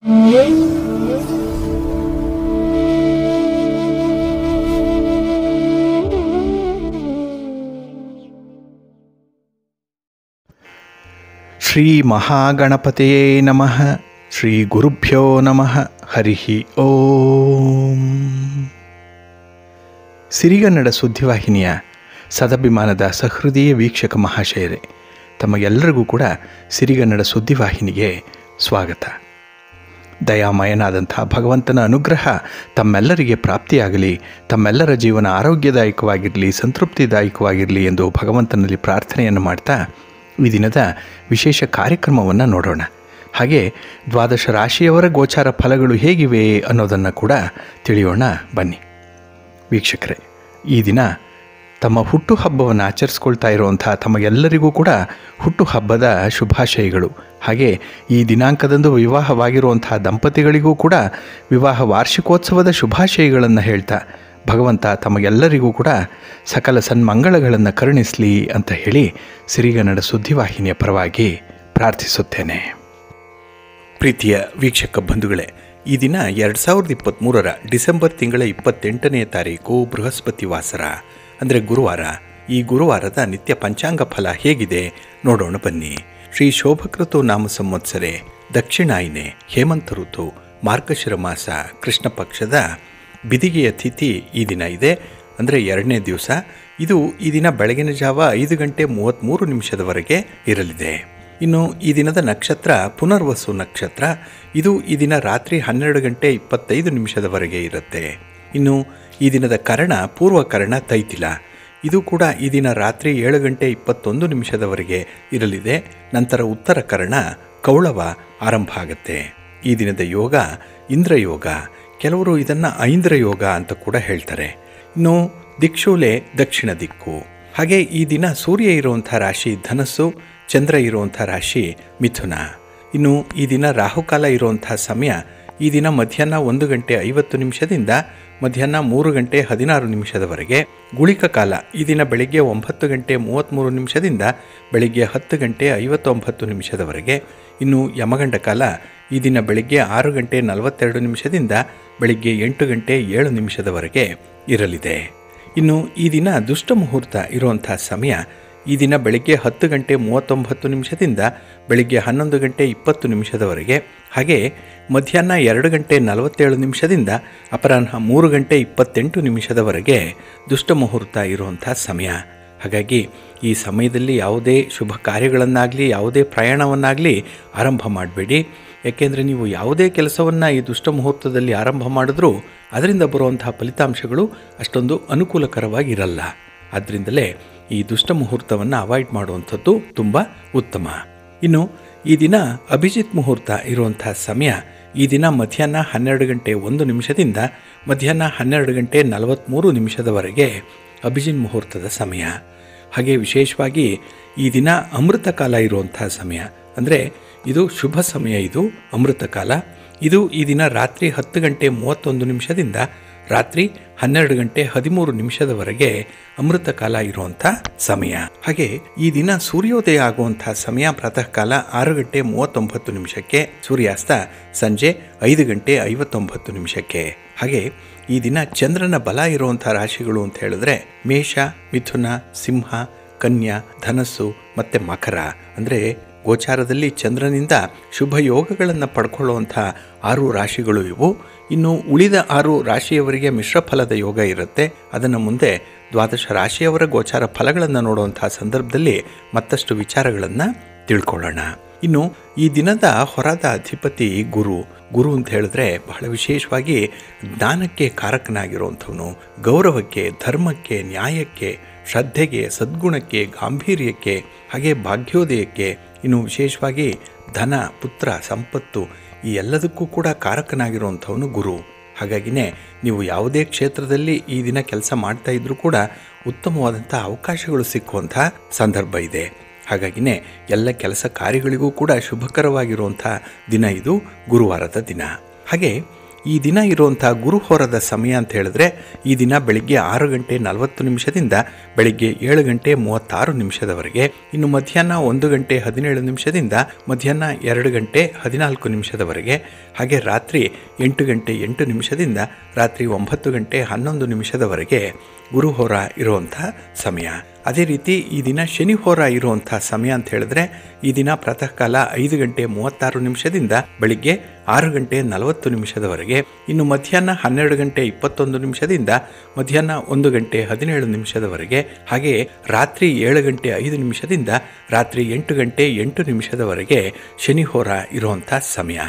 ಶ್ರೀ ಮಹಾಗಣಪತಿಯೇ ನಮಃ. ಶ್ರೀ ಗುರುಭ್ಯೋ ನಮಃ. ಹರಿ ಓಂ. ಸಿರಿಗನ್ನಡ ಸುದ್ದಿವಾಹಿನಿಯ ಸದಭಿಮಾನದ ಸಹೃದಯ ವೀಕ್ಷಕ ಮಹಾಶಯರೇ, ತಮಗೆಲ್ಲರಿಗೂ ಕೂಡ ಸಿರಿಗನ್ನಡ ಸುದ್ದಿವಾಹಿನಿಗೆ ಸ್ವಾಗತ. ದಯಾಮಯನಾದಂಥ ಭಗವಂತನ ಅನುಗ್ರಹ ತಮ್ಮೆಲ್ಲರಿಗೆ ಪ್ರಾಪ್ತಿಯಾಗಲಿ, ತಮ್ಮೆಲ್ಲರ ಜೀವನ ಆರೋಗ್ಯದಾಯಕವಾಗಿರಲಿ, ಸಂತೃಪ್ತಿದಾಯಕವಾಗಿರಲಿ ಎಂದು ಭಗವಂತನಲ್ಲಿ ಪ್ರಾರ್ಥನೆಯನ್ನು ಮಾಡ್ತಾ ಈ ದಿನದ ವಿಶೇಷ ಕಾರ್ಯಕ್ರಮವನ್ನು ನೋಡೋಣ. ಹಾಗೆ ದ್ವಾದಶ ರಾಶಿಯವರ ಗೋಚಾರ ಫಲಗಳು ಹೇಗಿವೆ ಅನ್ನೋದನ್ನು ಕೂಡ ತಿಳಿಯೋಣ ಬನ್ನಿ. ವೀಕ್ಷಕರೇ, ಈ ದಿನ ತಮ್ಮ ಹುಟ್ಟುಹಬ್ಬವನ್ನು ಆಚರಿಸ್ಕೊಳ್ತಾ ಇರುವಂಥ ತಮಗೆಲ್ಲರಿಗೂ ಕೂಡ ಹುಟ್ಟುಹಬ್ಬದ ಶುಭಾಶಯಗಳು. ಹಾಗೆ ಈ ದಿನಾಂಕದಂದು ವಿವಾಹವಾಗಿರುವಂಥ ದಂಪತಿಗಳಿಗೂ ಕೂಡ ವಿವಾಹ ವಾರ್ಷಿಕೋತ್ಸವದ ಶುಭಾಶಯಗಳನ್ನು ಹೇಳ್ತಾ ಭಗವಂತ ತಮಗೆಲ್ಲರಿಗೂ ಕೂಡ ಸಕಲ ಸನ್ಮಂಗಳಗಳನ್ನು ಕರುಣಿಸಲಿ ಅಂತ ಹೇಳಿ ಸಿರಿಗನ್ನಡ ಸುದ್ದಿವಾಹಿನಿಯ ಪರವಾಗಿ ಪ್ರಾರ್ಥಿಸುತ್ತೇನೆ. ಪ್ರೀತಿಯ ವೀಕ್ಷಕ ಬಂಧುಗಳೇ, ಈ ದಿನ 2023 ಡಿಸೆಂಬರ್ ತಿಂಗಳ 28ನೇ ತಾರೀಕು ಬೃಹಸ್ಪತಿ ವಾಸರ, ಅಂದರೆ ಗುರುವಾರ. ಈ ಗುರುವಾರದ ನಿತ್ಯ ಪಂಚಾಂಗ ಫಲ ಹೇಗಿದೆ ನೋಡೋಣ ಬನ್ನಿ. ಶ್ರೀ ಶೋಭಕೃತು ನಾಮ ಸಂವತ್ಸರೆ, ದಕ್ಷಿಣಾಯಿನೆ, ಹೇಮಂತ ಋತು, ಮಾರ್ಗಶಿರ ಮಾಸ, ಕೃಷ್ಣ ಪಕ್ಷದ ಬಿದಿಗೆಯ ತಿಥಿ ಈ ದಿನ ಇದೆ, ಅಂದರೆ 2ನೇ ದಿವಸ. ಇದು ಈ ದಿನ ಬೆಳಗಿನ ಜಾವ 5:33 ಇರಲಿದೆ. ಇನ್ನು ಈ ದಿನದ ನಕ್ಷತ್ರ ಪುನರ್ವಸು ನಕ್ಷತ್ರ. ಇದು ಈ ದಿನ ರಾತ್ರಿ 12:25 ಇರುತ್ತೆ. ಇನ್ನು ಈ ದಿನದ ಕರ್ಣ ಪೂರ್ವಕರ್ಣ ತೈತಿಲ. ಇದು ಕೂಡ ಈ ದಿನ ರಾತ್ರಿ 7:21 ಇರಲಿದೆ. ನಂತರ ಉತ್ತರ ಕರ್ಣ ಕೌಳವ ಆರಂಭ ಆಗುತ್ತೆ. ಈ ದಿನದ ಯೋಗ ಇಂದ್ರಯೋಗ, ಕೆಲವರು ಇದನ್ನು ಐಂದ್ರಯೋಗ ಅಂತ ಕೂಡ ಹೇಳ್ತಾರೆ. ಇನ್ನು ದಿಕ್ಷೂಲೆ ದಕ್ಷಿಣ ದಿಕ್ಕು. ಹಾಗೆ ಈ ದಿನ ಸೂರ್ಯ ಇರುವಂಥ ರಾಶಿ ಧನಸ್ಸು, ಚಂದ್ರ ಇರುವಂಥ ರಾಶಿ ಮಿಥುನ. ಇನ್ನು ಈ ದಿನ ರಾಹುಕಾಲ ಇರುವಂಥ ಸಮಯ ಈ ದಿನ ಮಧ್ಯಾಹ್ನ 1:50 ಮಧ್ಯಾಹ್ನ 3:16 ಗುಳಿಕ ಕಾಲ ಈ ದಿನ ಬೆಳಿಗ್ಗೆ 9:33 ಬೆಳಿಗ್ಗೆ 10:59 ಇನ್ನು ಯಮಗಂಡ ಕಾಲ ಈ ದಿನ ಬೆಳಿಗ್ಗೆ 6:42 ಬೆಳಿಗ್ಗೆ 8:07 ಇರಲಿದೆ. ಇನ್ನು ಈ ದಿನ ದುಷ್ಟ ಮುಹೂರ್ತ ಇರುವಂಥ ಸಮಯ ಈ ದಿನ ಬೆಳಿಗ್ಗೆ 10:39 ಬೆಳಿಗ್ಗೆ 11:20 ಹಾಗೆ ಮಧ್ಯಾಹ್ನ 2:47 ಅಪರಾಹ್ನ 3:28 ದುಷ್ಟ ಮುಹೂರ್ತ ಇರುವಂಥ ಸಮಯ. ಹಾಗಾಗಿ ಈ ಸಮಯದಲ್ಲಿ ಯಾವುದೇ ಶುಭ ಕಾರ್ಯಗಳನ್ನಾಗಲಿ ಯಾವುದೇ ಪ್ರಯಾಣವನ್ನಾಗಲಿ ಆರಂಭ ಮಾಡಬೇಡಿ. ಯಾಕೆಂದರೆ ನೀವು ಯಾವುದೇ ಕೆಲಸವನ್ನು ಈ ದುಷ್ಟ ಮುಹೂರ್ತದಲ್ಲಿ ಆರಂಭ ಮಾಡಿದ್ರೂ ಅದರಿಂದ ಬರುವಂತಹ ಫಲಿತಾಂಶಗಳು ಅಷ್ಟೊಂದು ಅನುಕೂಲಕರವಾಗಿರಲ್ಲ. ಆದ್ದರಿಂದಲೇ ಈ ದುಷ್ಟ ಮುಹೂರ್ತವನ್ನು ಅವಾಯ್ಡ್ ಮಾಡುವಂಥದ್ದು ತುಂಬ ಉತ್ತಮ. ಇನ್ನು ಈ ದಿನ ಅಭಿಜಿತ್ ಮುಹೂರ್ತ ಇರುವಂಥ ಸಮಯ ಈ ದಿನ ಮಧ್ಯಾಹ್ನ 12:01 ಮಧ್ಯಾಹ್ನ 12:43 ಅಭಿಜಿತ್ ಮುಹೂರ್ತದ ಸಮಯ. ಹಾಗೆ ವಿಶೇಷವಾಗಿ ಈ ದಿನ ಅಮೃತ ಕಾಲ ಇರುವಂಥ ಸಮಯ, ಅಂದರೆ ಇದು ಶುಭ ಸಮಯ. ಇದು ಅಮೃತ ಕಾಲ. ಇದು ಈ ದಿನ ರಾತ್ರಿ 10:31 ರಾತ್ರಿ 12:13 ಅಮೃತ ಕಾಲ ಇರುವಂಥ ಸಮಯ. ಹಾಗೆ ಈ ದಿನ ಸೂರ್ಯೋದಯ ಆಗುವಂಥ ಸಮಯ ಪ್ರಾತಃ ಕಾಲ 6:39 ಸೂರ್ಯಾಸ್ತ ಸಂಜೆ 5:59. ಹಾಗೆ ಈ ದಿನ ಚಂದ್ರನ ಬಲ ಇರುವಂಥ ರಾಶಿಗಳು ಅಂತ ಹೇಳಿದ್ರೆ ಮೇಷ, ಮಿಥುನ, ಸಿಂಹ, ಕನ್ಯಾ, ಧನಸ್ಸು ಮತ್ತು ಮಕರ. ಅಂದರೆ ಗೋಚಾರದಲ್ಲಿ ಚಂದ್ರನಿಂದ ಶುಭ ಯೋಗಗಳನ್ನು ಪಡ್ಕೊಳ್ಳುವಂಥ 6 ರಾಶಿಗಳು ಇವು. ಇನ್ನು ಉಳಿದ 6 ರಾಶಿಯವರಿಗೆ ಮಿಶ್ರ ಫಲದ ಯೋಗ ಇರುತ್ತೆ. ಅದನ್ನು ಮುಂದೆ ದ್ವಾದಶ ರಾಶಿಯವರ ಗೋಚಾರ ಫಲಗಳನ್ನು ನೋಡುವಂಥ ಸಂದರ್ಭದಲ್ಲಿ ಮತ್ತಷ್ಟು ವಿಚಾರಗಳನ್ನು ತಿಳ್ಕೊಳ್ಳೋಣ. ಇನ್ನು ಈ ದಿನದ ಹೊರದ ಅಧಿಪತಿ ಗುರು. ಗುರು ಅಂತ ಹೇಳಿದ್ರೆ ಬಹಳ ವಿಶೇಷವಾಗಿ ಜ್ಞಾನಕ್ಕೆ ಕಾರಕನಾಗಿರುವಂಥವನು, ಗೌರವಕ್ಕೆ, ಧರ್ಮಕ್ಕೆ, ನ್ಯಾಯಕ್ಕೆ, ಶ್ರದ್ಧೆಗೆ, ಸದ್ಗುಣಕ್ಕೆ, ಗಾಂಭೀರ್ಯಕ್ಕೆ, ಹಾಗೆ ಭಾಗ್ಯೋದಯಕ್ಕೆ, ಇನ್ನು ವಿಶೇಷವಾಗಿ ಧನ, ಪುತ್ರ, ಸಂಪತ್ತು ಈ ಎಲ್ಲದಕ್ಕೂ ಕೂಡ ಕಾರಕನಾಗಿರುವಂಥವನು ಗುರು. ಹಾಗಾಗಿನೇ ನೀವು ಯಾವುದೇ ಕ್ಷೇತ್ರದಲ್ಲಿ ಈ ದಿನ ಕೆಲಸ ಮಾಡ್ತಾ ಇದ್ರೂ ಕೂಡ ಉತ್ತಮವಾದಂಥ ಅವಕಾಶಗಳು ಸಿಕ್ಕುವಂಥ ಸಂದರ್ಭ ಇದೆ. ಹಾಗಾಗಿನೇ ಎಲ್ಲ ಕೆಲಸ ಕಾರ್ಯಗಳಿಗೂ ಕೂಡ ಶುಭಕರವಾಗಿರುವಂಥ ದಿನ ಇದು ಗುರುವಾರದ ದಿನ. ಹಾಗೆ ಈ ದಿನ ಇರುವಂಥ ಗುರುಹೋರದ ಸಮಯ ಅಂತ ಹೇಳಿದ್ರೆ ಈ ದಿನ ಬೆಳಿಗ್ಗೆ 6 ಗಂಟೆ 40 ನಿಮಿಷದಿಂದ ಬೆಳಿಗ್ಗೆ 7 ಗಂಟೆ 36 ನಿಮಿಷದವರೆಗೆ, ಇನ್ನು ಮಧ್ಯಾಹ್ನ 1 ಗಂಟೆ 17 ನಿಮಿಷದಿಂದ ಮಧ್ಯಾಹ್ನ 2 ಗಂಟೆ 14 ನಿಮಿಷದವರೆಗೆ, ಹಾಗೆ ರಾತ್ರಿ 8 ಗಂಟೆ 8 ನಿಮಿಷದಿಂದ ರಾತ್ರಿ 9 ಗಂಟೆ 11 ನಿಮಿಷದವರೆಗೆ ಗುರುಹೋರ ಇರುವಂಥ ಸಮಯ. ಅದೇ ರೀತಿ ಈ ದಿನ ಶನಿ ಹೋರ ಇರುವಂಥ ಸಮಯ ಅಂತ ಹೇಳಿದ್ರೆ ಈ ದಿನ ಪ್ರಾತಃ ಕಾಲ 5 ಗಂಟೆ 36 ನಿಮಿಷದಿಂದ ಬೆಳಿಗ್ಗೆ 6 ಗಂಟೆ 40 ನಿಮಿಷದವರೆಗೆ, ಇನ್ನು ಮಧ್ಯಾಹ್ನ 12 ಗಂಟೆ 21 ನಿಮಿಷದಿಂದ ಮಧ್ಯಾಹ್ನ 1 ಗಂಟೆ 17 ನಿಮಿಷದವರೆಗೆ, ಹಾಗೆ ರಾತ್ರಿ 7 ಗಂಟೆ 5 ನಿಮಿಷದಿಂದ ರಾತ್ರಿ 8 ಗಂಟೆ 8 ನಿಮಿಷದವರೆಗೆ ಶನಿ ಹೋರ ಇರುವಂಥ ಸಮಯ.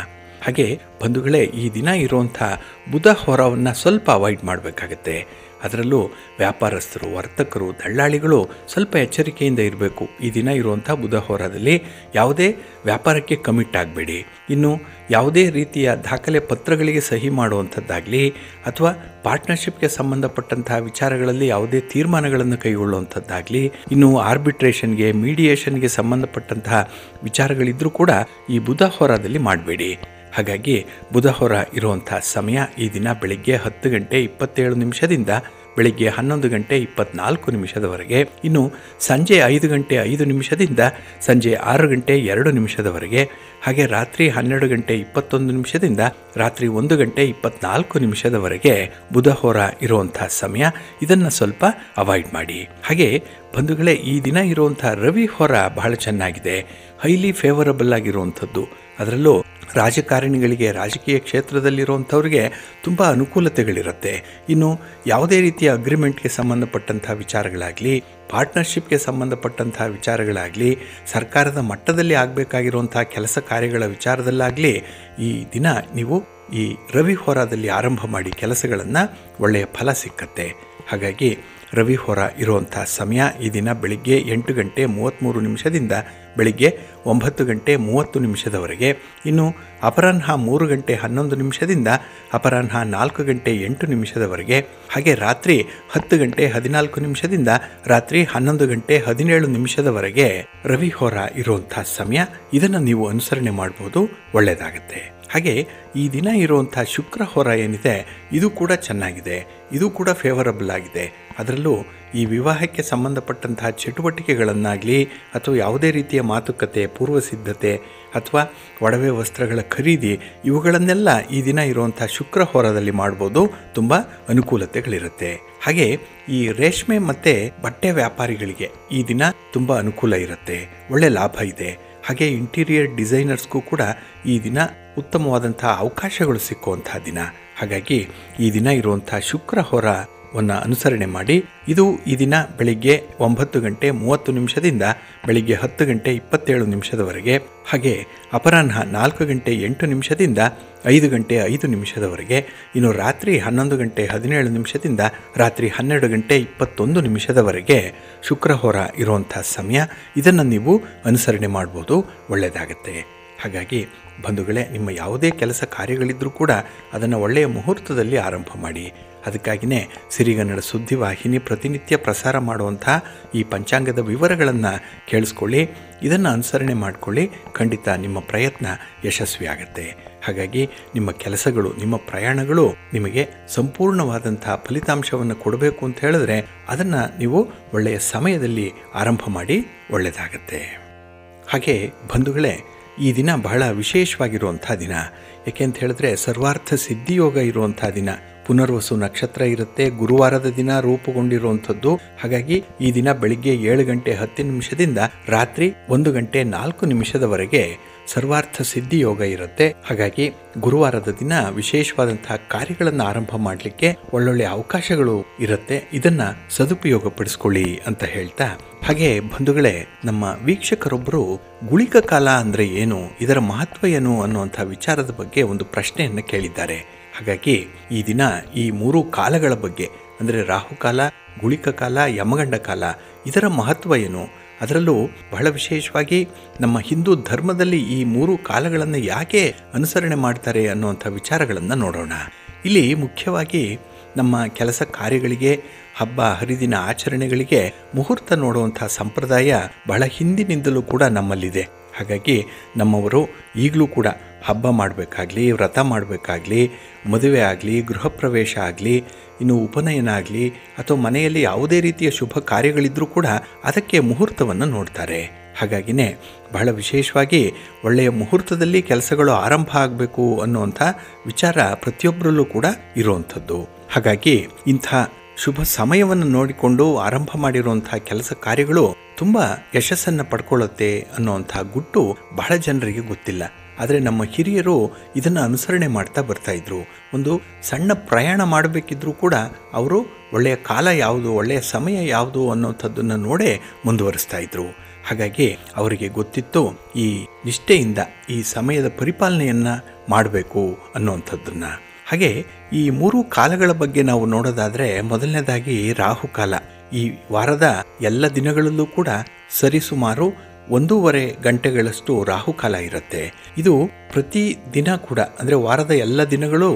ಹಾಗೆ ಬಂಧುಗಳೇ, ಈ ದಿನ ಇರುವಂಥ ಬುಧ ಹೋರವನ್ನು ಸ್ವಲ್ಪ ಅವಾಯ್ಡ್ ಮಾಡಬೇಕಾಗತ್ತೆ. ಅದರಲ್ಲೂ ವ್ಯಾಪಾರಸ್ಥರು, ವರ್ತಕರು, ದಳ್ಳಾಳಿಗಳು ಸ್ವಲ್ಪ ಎಚ್ಚರಿಕೆಯಿಂದ ಇರಬೇಕು. ಈ ದಿನ ಇರುವಂಥ ಬುಧ ಹೋರಾದಲ್ಲಿ ಯಾವುದೇ ವ್ಯಾಪಾರಕ್ಕೆ ಕಮಿಟ್ ಆಗಬೇಡಿ. ಇನ್ನು ಯಾವುದೇ ರೀತಿಯ ದಾಖಲೆ ಪತ್ರಗಳಿಗೆ ಸಹಿ ಮಾಡುವಂಥದ್ದಾಗಲಿ ಅಥವಾ ಪಾರ್ಟ್ನರ್ಶಿಪ್ಗೆ ಸಂಬಂಧಪಟ್ಟಂತಹ ವಿಚಾರಗಳಲ್ಲಿ ಯಾವುದೇ ತೀರ್ಮಾನಗಳನ್ನು ಕೈಗೊಳ್ಳುವಂಥದ್ದಾಗಲಿ, ಇನ್ನು ಆರ್ಬಿಟ್ರೇಷನ್ಗೆ, ಮೀಡಿಯೇಷನ್ಗೆ ಸಂಬಂಧಪಟ್ಟಂತಹ ವಿಚಾರಗಳಿದ್ದರೂ ಕೂಡ ಈ ಬುಧ ಹೋರಾದಲ್ಲಿ ಮಾಡಬೇಡಿ. ಹಾಗಾಗಿ ಬುಧ ಹೋರ ಇರುವಂಥ ಸಮಯ ಈ ದಿನ ಬೆಳಿಗ್ಗೆ 10 ಗಂಟೆ 27 ನಿಮಿಷದಿಂದ ಬೆಳಿಗ್ಗೆ 11 ಗಂಟೆ 24 ನಿಮಿಷದವರೆಗೆ, ಇನ್ನು ಸಂಜೆ 5 ಗಂಟೆ 5 ನಿಮಿಷದಿಂದ ಸಂಜೆ 6 ಗಂಟೆ 2 ನಿಮಿಷದವರೆಗೆ, ಹಾಗೆ ರಾತ್ರಿ 12 ಗಂಟೆ 21 ನಿಮಿಷದಿಂದ ರಾತ್ರಿ 1 ಗಂಟೆ 24 ನಿಮಿಷದವರೆಗೆ ಬುಧ ಹೋರ ಇರುವಂಥ ಸಮಯ. ಇದನ್ನು ಸ್ವಲ್ಪ ಅವಾಯ್ಡ್ ಮಾಡಿ. ಹಾಗೆ ಬಂಧುಗಳೇ, ಈ ದಿನ ಇರುವಂಥ ರವಿ ಹೋರ ಬಹಳ ಚೆನ್ನಾಗಿದೆ, ಹೈಲಿ ಫೇವರಬಲ್ ಆಗಿರುವಂಥದ್ದು. ಅದರಲ್ಲೂ ರಾಜಕಾರಣಿಗಳಿಗೆ, ರಾಜಕೀಯ ಕ್ಷೇತ್ರದಲ್ಲಿರುವಂಥವ್ರಿಗೆ ತುಂಬ ಅನುಕೂಲತೆಗಳಿರುತ್ತೆ. ಇನ್ನು ಯಾವುದೇ ರೀತಿಯ ಅಗ್ರಿಮೆಂಟ್ಗೆ ಸಂಬಂಧಪಟ್ಟಂಥ ವಿಚಾರಗಳಾಗಲಿ, ಪಾರ್ಟ್ನರ್ಶಿಪ್ಗೆ ಸಂಬಂಧಪಟ್ಟಂಥ ವಿಚಾರಗಳಾಗಲಿ, ಸರ್ಕಾರದ ಮಟ್ಟದಲ್ಲಿ ಆಗಬೇಕಾಗಿರುವಂಥ ಕೆಲಸ ಕಾರ್ಯಗಳ ವಿಚಾರದಲ್ಲಾಗಲಿ ಈ ದಿನ ನೀವು ಈ ರವಿ ಹೋರಾದಲ್ಲಿ ಆರಂಭ ಮಾಡಿ ಕೆಲಸಗಳನ್ನು ಒಳ್ಳೆಯ ಫಲ ಸಿಕ್ಕತ್ತೆ. ಹಾಗಾಗಿ ರವಿ ಹೋರ ಇರುವಂಥ ಸಮಯ ಈ ದಿನ ಬೆಳಿಗ್ಗೆ 8 ಗಂಟೆ 33 ನಿಮಿಷದಿಂದ ಬೆಳಿಗ್ಗೆ 9 ಗಂಟೆ 30 ನಿಮಿಷದವರೆಗೆ, ಇನ್ನು ಅಪರಾಹ್ನ 3 ಗಂಟೆ 11 ನಿಮಿಷದಿಂದ ಅಪರಾಹ್ನ 4 ಗಂಟೆ 8 ನಿಮಿಷದವರೆಗೆ, ಹಾಗೆ ರಾತ್ರಿ 10 ಗಂಟೆ 14 ನಿಮಿಷದಿಂದ ರಾತ್ರಿ 11 ಗಂಟೆ 17 ನಿಮಿಷದವರೆಗೆ ರವಿ ಹೋರ ಇರುವಂಥ ಸಮಯ. ಇದನ್ನು ನೀವು ಅನುಸರಣೆ ಮಾಡ್ಬೋದು, ಒಳ್ಳೆಯದಾಗತ್ತೆ. ಹಾಗೆ ಈ ದಿನ ಇರುವಂಥ ಶುಕ್ರ ಹೋರ ಏನಿದೆ ಇದು ಕೂಡ ಚೆನ್ನಾಗಿದೆ, ಇದು ಕೂಡ ಫೇವರಬಲ್ ಆಗಿದೆ. ಅದರಲ್ಲೂ ಈ ವಿವಾಹಕ್ಕೆ ಸಂಬಂಧಪಟ್ಟಂತಹ ಚಟುವಟಿಕೆಗಳನ್ನಾಗಲಿ ಅಥವಾ ಯಾವುದೇ ರೀತಿಯ ಮಾತುಕತೆ, ಪೂರ್ವ ಸಿದ್ಧತೆ ಅಥವಾ ಒಡವೆ ವಸ್ತ್ರಗಳ ಖರೀದಿ ಇವುಗಳನ್ನೆಲ್ಲ ಈ ದಿನ ಇರುವಂಥ ಶುಕ್ರ ಹೋರದಲ್ಲಿ ಮಾಡ್ಬೋದು, ತುಂಬ ಅನುಕೂಲತೆಗಳಿರುತ್ತೆ. ಹಾಗೆ ಈ ರೇಷ್ಮೆ ಮತ್ತು ಬಟ್ಟೆ ವ್ಯಾಪಾರಿಗಳಿಗೆ ಈ ದಿನ ತುಂಬ ಅನುಕೂಲ ಇರುತ್ತೆ, ಒಳ್ಳೆ ಲಾಭ ಇದೆ. ಹಾಗೆ ಇಂಟೀರಿಯರ್ ಡಿಸೈನರ್ಸ್ಗೂ ಕೂಡ ಈ ದಿನ ಉತ್ತಮವಾದಂಥ ಅವಕಾಶಗಳು ಸಿಕ್ಕುವಂಥ ದಿನ. ಹಾಗಾಗಿ ಈ ದಿನ ಇರುವಂಥ ಶುಕ್ರ ಹೋರವನ್ನು ಅನುಸರಣೆ ಮಾಡಿ. ಇದು ಈ ದಿನ ಬೆಳಿಗ್ಗೆ 9 ಗಂಟೆ 30 ನಿಮಿಷದಿಂದ ಬೆಳಿಗ್ಗೆ 10 ಗಂಟೆ 27 ನಿಮಿಷದವರೆಗೆ, ಹಾಗೆ ಅಪರಾಹ್ನ 4 ಗಂಟೆ 8 ನಿಮಿಷದಿಂದ 5 ಗಂಟೆ 5 ನಿಮಿಷದವರೆಗೆ, ಇನ್ನು ರಾತ್ರಿ 11 ಗಂಟೆ 17 ನಿಮಿಷದಿಂದ ರಾತ್ರಿ 12 ಗಂಟೆ 21 ನಿಮಿಷದವರೆಗೆ ಶುಕ್ರ ಹೋರ ಇರುವಂಥ ಸಮಯ. ಇದನ್ನು ನೀವು ಅನುಸರಣೆ ಮಾಡ್ಬೋದು, ಒಳ್ಳೆಯದಾಗತ್ತೆ. ಹಾಗಾಗಿ ಬಂಧುಗಳೇ, ನಿಮ್ಮ ಯಾವುದೇ ಕೆಲಸ ಕಾರ್ಯಗಳಿದ್ದರೂ ಕೂಡ ಅದನ್ನು ಒಳ್ಳೆಯ ಮುಹೂರ್ತದಲ್ಲಿ ಆರಂಭ ಮಾಡಿ. ಅದಕ್ಕಾಗಿಯೇ ಸಿರಿಗನ್ನಡ ಸುದ್ದಿವಾಹಿನಿ ಪ್ರತಿನಿತ್ಯ ಪ್ರಸಾರ ಮಾಡುವಂಥ ಈ ಪಂಚಾಂಗದ ವಿವರಗಳನ್ನು ಕೇಳಿಸ್ಕೊಳ್ಳಿ, ಇದನ್ನು ಅನುಸರಣೆ ಮಾಡಿಕೊಳ್ಳಿ. ಖಂಡಿತ ನಿಮ್ಮ ಪ್ರಯತ್ನ ಯಶಸ್ವಿಯಾಗತ್ತೆ. ಹಾಗಾಗಿ ನಿಮ್ಮ ಕೆಲಸಗಳು, ನಿಮ್ಮ ಪ್ರಯಾಣಗಳು ನಿಮಗೆ ಸಂಪೂರ್ಣವಾದಂಥ ಫಲಿತಾಂಶವನ್ನು ಕೊಡಬೇಕು ಅಂತ ಹೇಳಿದ್ರೆ ಅದನ್ನು ನೀವು ಒಳ್ಳೆಯ ಸಮಯದಲ್ಲಿ ಆರಂಭ ಮಾಡಿ, ಒಳ್ಳೆಯದಾಗತ್ತೆ. ಹಾಗೆ ಬಂಧುಗಳೇ, ಈ ದಿನ ಬಹಳ ವಿಶೇಷವಾಗಿರುವಂಥ ದಿನ. ಏಕೆ ಅಂತ ಹೇಳಿದ್ರೆ ಸರ್ವಾರ್ಥ ಸಿದ್ಧಿಯೋಗ ಇರುವಂಥ ದಿನ. ಪುನರ್ವಸು ನಕ್ಷತ್ರ ಇರುತ್ತೆ, ಗುರುವಾರದ ದಿನ ರೂಪುಗೊಂಡಿರುವಂಥದ್ದು. ಹಾಗಾಗಿ ಈ ದಿನ ಬೆಳಿಗ್ಗೆ 7 ಗಂಟೆ 10 ನಿಮಿಷದಿಂದ ರಾತ್ರಿ 1 ಗಂಟೆ 4 ನಿಮಿಷದವರೆಗೆ ಸರ್ವಾರ್ಥ ಸಿದ್ಧಿ ಯೋಗ ಇರುತ್ತೆ. ಹಾಗಾಗಿ ಗುರುವಾರದ ದಿನ ವಿಶೇಷವಾದಂತಹ ಕಾರ್ಯಗಳನ್ನು ಆರಂಭ ಮಾಡಲಿಕ್ಕೆ ಒಳ್ಳೊಳ್ಳೆ ಅವಕಾಶಗಳು ಇರುತ್ತೆ. ಇದನ್ನ ಸದುಪಯೋಗ ಪಡಿಸ್ಕೊಳ್ಳಿ ಅಂತ ಹೇಳ್ತಾ, ಹಾಗೆ ಬಂಧುಗಳೇ, ನಮ್ಮ ವೀಕ್ಷಕರೊಬ್ಬರು ಗುಳಿಕ ಕಾಲ ಅಂದರೆ ಏನು, ಇದರ ಮಹತ್ವ ಏನು ಅನ್ನುವಂಥ ವಿಚಾರದ ಬಗ್ಗೆ ಒಂದು ಪ್ರಶ್ನೆಯನ್ನು ಕೇಳಿದ್ದಾರೆ. ಹಾಗಾಗಿ ಈ ದಿನ ಈ 3 ಕಾಲಗಳ ಬಗ್ಗೆ ಅಂದರೆ ರಾಹುಕಾಲ, ಗುಳಿಕ ಕಾಲ, ಯಮಗಂಡ ಕಾಲ, ಇದರ ಮಹತ್ವ ಏನು, ಅದರಲ್ಲೂ ಬಹಳ ವಿಶೇಷವಾಗಿ ನಮ್ಮ ಹಿಂದೂ ಧರ್ಮದಲ್ಲಿ ಈ 3 ಕಾಲಗಳನ್ನು ಯಾಕೆ ಅನುಸರಣೆ ಮಾಡ್ತಾರೆ ಅನ್ನುವಂಥ ವಿಚಾರಗಳನ್ನು ನೋಡೋಣ. ಇಲ್ಲಿ ಮುಖ್ಯವಾಗಿ ನಮ್ಮ ಕೆಲಸ ಕಾರ್ಯಗಳಿಗೆ, ಹಬ್ಬ ಹರಿದಿನ ಆಚರಣೆಗಳಿಗೆ ಮುಹೂರ್ತ ನೋಡುವಂಥ ಸಂಪ್ರದಾಯ ಬಹಳ ಹಿಂದಿನಿಂದಲೂ ಕೂಡ ನಮ್ಮಲ್ಲಿದೆ. ಹಾಗಾಗಿ ನಮ್ಮವರು ಈಗಲೂ ಕೂಡ ಹಬ್ಬ ಮಾಡಬೇಕಾಗ್ಲಿ, ವ್ರತ ಮಾಡಬೇಕಾಗ್ಲಿ, ಮದುವೆ ಆಗಲಿ, ಗೃಹ ಪ್ರವೇಶ ಆಗಲಿ, ಇನ್ನು ಉಪನಯನ ಆಗಲಿ ಅಥವಾ ಮನೆಯಲ್ಲಿ ಯಾವುದೇ ರೀತಿಯ ಶುಭ ಕಾರ್ಯಗಳಿದ್ದರೂ ಕೂಡ ಅದಕ್ಕೆ ಮುಹೂರ್ತವನ್ನು ನೋಡ್ತಾರೆ. ಹಾಗಾಗಿನೇ ಬಹಳ ವಿಶೇಷವಾಗಿ ಒಳ್ಳೆಯ ಮುಹೂರ್ತದಲ್ಲಿ ಕೆಲಸಗಳು ಆರಂಭ ಆಗಬೇಕು ಅನ್ನುವಂಥ ವಿಚಾರ ಪ್ರತಿಯೊಬ್ಬರಲ್ಲೂ ಕೂಡ ಇರುವಂಥದ್ದು. ಹಾಗಾಗಿ ಇಂಥ ಶುಭ ಸಮಯವನ್ನು ನೋಡಿಕೊಂಡು ಆರಂಭ ಮಾಡಿರುವಂಥ ಕೆಲಸ ಕಾರ್ಯಗಳು ತುಂಬ ಯಶಸ್ಸನ್ನು ಪಡ್ಕೊಳ್ಳುತ್ತೆ ಅನ್ನುವಂಥ ಗುಟ್ಟು ಬಹಳ ಜನರಿಗೆ ಗೊತ್ತಿಲ್ಲ. ಆದರೆ ನಮ್ಮ ಹಿರಿಯರು ಇದನ್ನು ಅನುಸರಣೆ ಮಾಡ್ತಾ ಬರ್ತಾಯಿದ್ರು. ಒಂದು ಸಣ್ಣ ಪ್ರಯಾಣ ಮಾಡಬೇಕಿದ್ರೂ ಕೂಡ ಅವರು ಒಳ್ಳೆಯ ಕಾಲ ಯಾವುದು, ಒಳ್ಳೆಯ ಸಮಯ ಯಾವುದು ಅನ್ನೋಂಥದ್ದನ್ನು ನೋಡೇ ಮುಂದುವರಿಸ್ತಾ ಇದ್ರು. ಹಾಗಾಗಿ ಅವರಿಗೆ ಗೊತ್ತಿತ್ತು ಈ ನಿಷ್ಠೆಯಿಂದ ಈ ಸಮಯದ ಪರಿಪಾಲನೆಯನ್ನು ಮಾಡಬೇಕು ಅನ್ನುವಂಥದ್ದನ್ನು. ಹಾಗೆ ಈ 3 ಕಾಲಗಳ ಬಗ್ಗೆ ನಾವು ನೋಡೋದಾದರೆ, ಮೊದಲನೇದಾಗಿ ರಾಹುಕಾಲ. ಈ ವಾರದ ಎಲ್ಲ ದಿನಗಳಲ್ಲೂ ಕೂಡ ಸರಿಸುಮಾರು 1.5 ಗಂಟೆಗಳಷ್ಟು ರಾಹುಕಾಲ ಇರುತ್ತೆ. ಇದು ಪ್ರತಿ ದಿನ ಕೂಡ, ಅಂದರೆ ವಾರದ ಎಲ್ಲ ದಿನಗಳು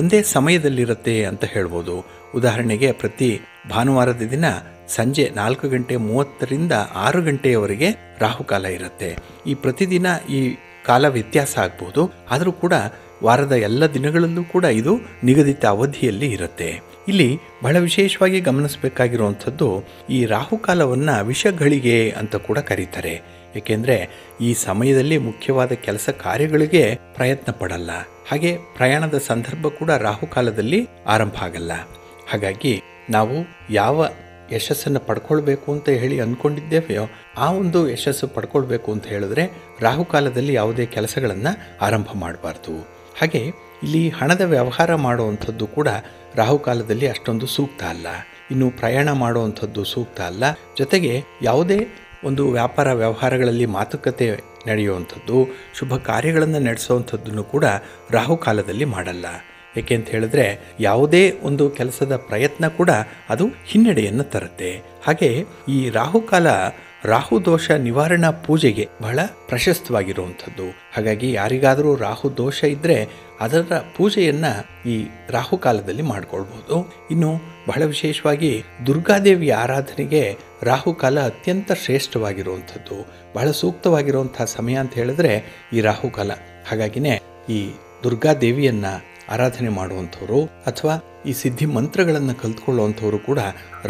ಒಂದೇ ಸಮಯದಲ್ಲಿರುತ್ತೆ ಅಂತ ಹೇಳ್ಬೋದು. ಉದಾಹರಣೆಗೆ ಪ್ರತಿ ಭಾನುವಾರದ ದಿನ ಸಂಜೆ 4:30 6 ಗಂಟೆಯವರೆಗೆ ರಾಹುಕಾಲ ಇರುತ್ತೆ. ಈ ಪ್ರತಿದಿನ ಈ ಕಾಲ ವ್ಯತ್ಯಾಸ ಆಗ್ಬೋದು, ಆದರೂ ಕೂಡ ವಾರದ ಎಲ್ಲ ದಿನಗಳಲ್ಲೂ ಕೂಡ ಇದು ನಿಗದಿತ ಅವಧಿಯಲ್ಲಿ ಇರುತ್ತೆ. ಇಲ್ಲಿ ಬಹಳ ವಿಶೇಷವಾಗಿ ಗಮನಿಸಬೇಕಾಗಿರುವಂಥದ್ದು, ಈ ರಾಹುಕಾಲವನ್ನು ವಿಷಗಳಿಗೆ ಅಂತ ಕೂಡ ಕರೀತಾರೆ. ಏಕೆಂದರೆ ಈ ಸಮಯದಲ್ಲಿ ಮುಖ್ಯವಾದ ಕೆಲಸ ಕಾರ್ಯಗಳಿಗೆ ಪ್ರಯತ್ನ ಪಡಲ್ಲ. ಹಾಗೆ ಪ್ರಯಾಣದ ಸಂದರ್ಭ ಕೂಡ ರಾಹುಕಾಲದಲ್ಲಿ ಆರಂಭ ಆಗಲ್ಲ. ಹಾಗಾಗಿ ನಾವು ಯಾವ ಯಶಸ್ಸನ್ನು ಪಡ್ಕೊಳ್ಬೇಕು ಅಂತ ಹೇಳಿ ಅಂದ್ಕೊಂಡಿದ್ದೇವೆಯೋ ಆ ಒಂದು ಯಶಸ್ಸು ಪಡ್ಕೊಳ್ಬೇಕು ಅಂತ ಹೇಳಿದ್ರೆ ರಾಹುಕಾಲದಲ್ಲಿ ಯಾವುದೇ ಕೆಲಸಗಳನ್ನು ಆರಂಭ ಮಾಡಬಾರ್ದು. ಹಾಗೆ ಇಲ್ಲಿ ಹಣದ ವ್ಯವಹಾರ ಮಾಡುವಂಥದ್ದು ಕೂಡ ರಾಹುಕಾಲದಲ್ಲಿ ಅಷ್ಟೊಂದು ಸೂಕ್ತ ಅಲ್ಲ. ಇನ್ನು ಪ್ರಯಾಣ ಮಾಡುವಂಥದ್ದು ಸೂಕ್ತ ಅಲ್ಲ. ಜೊತೆಗೆ ಯಾವುದೇ ಒಂದು ವ್ಯಾಪಾರ ವ್ಯವಹಾರಗಳಲ್ಲಿ ಮಾತುಕತೆ ನಡೆಯುವಂಥದ್ದು, ಶುಭ ಕಾರ್ಯಗಳನ್ನು ನಡೆಸುವಂಥದ್ದನ್ನು ಕೂಡ ರಾಹುಕಾಲದಲ್ಲಿ ಮಾಡಲ್ಲ. ಏಕೆ ಅಂತ ಹೇಳಿದ್ರೆ ಯಾವುದೇ ಒಂದು ಕೆಲಸದ ಪ್ರಯತ್ನ ಕೂಡ ಅದು ಹಿನ್ನಡೆಯನ್ನು ತರುತ್ತೆ. ಹಾಗೆ ಈ ರಾಹುಕಾಲ ರಾಹು ದೋಷ ನಿವಾರಣಾ ಪೂಜೆಗೆ ಬಹಳ ಪ್ರಶಸ್ತವಾಗಿರುವಂಥದ್ದು. ಹಾಗಾಗಿ ಯಾರಿಗಾದರೂ ರಾಹು ದೋಷ ಇದ್ದರೆ ಅದರ ಪೂಜೆಯನ್ನು ಈ ರಾಹುಕಾಲದಲ್ಲಿ ಮಾಡಿಕೊಳ್ಬೋದು. ಇನ್ನು ಬಹಳ ವಿಶೇಷವಾಗಿ ದುರ್ಗಾದೇವಿಯ ಆರಾಧನೆಗೆ ರಾಹುಕಾಲ ಅತ್ಯಂತ ಶ್ರೇಷ್ಠವಾಗಿರುವಂಥದ್ದು, ಬಹಳ ಸೂಕ್ತವಾಗಿರುವಂಥ ಸಮಯ ಅಂತ ಹೇಳಿದ್ರೆ ಈ ರಾಹುಕಾಲ. ಹಾಗಾಗಿನೇ ಈ ದುರ್ಗಾದೇವಿಯನ್ನು ಆರಾಧನೆ ಮಾಡುವಂಥವ್ರು ಅಥವಾ ಈ ಸಿದ್ಧಿ ಮಂತ್ರಗಳನ್ನು ಕಲ್ತ್ಕೊಳ್ಳುವಂಥವ್ರು ಕೂಡ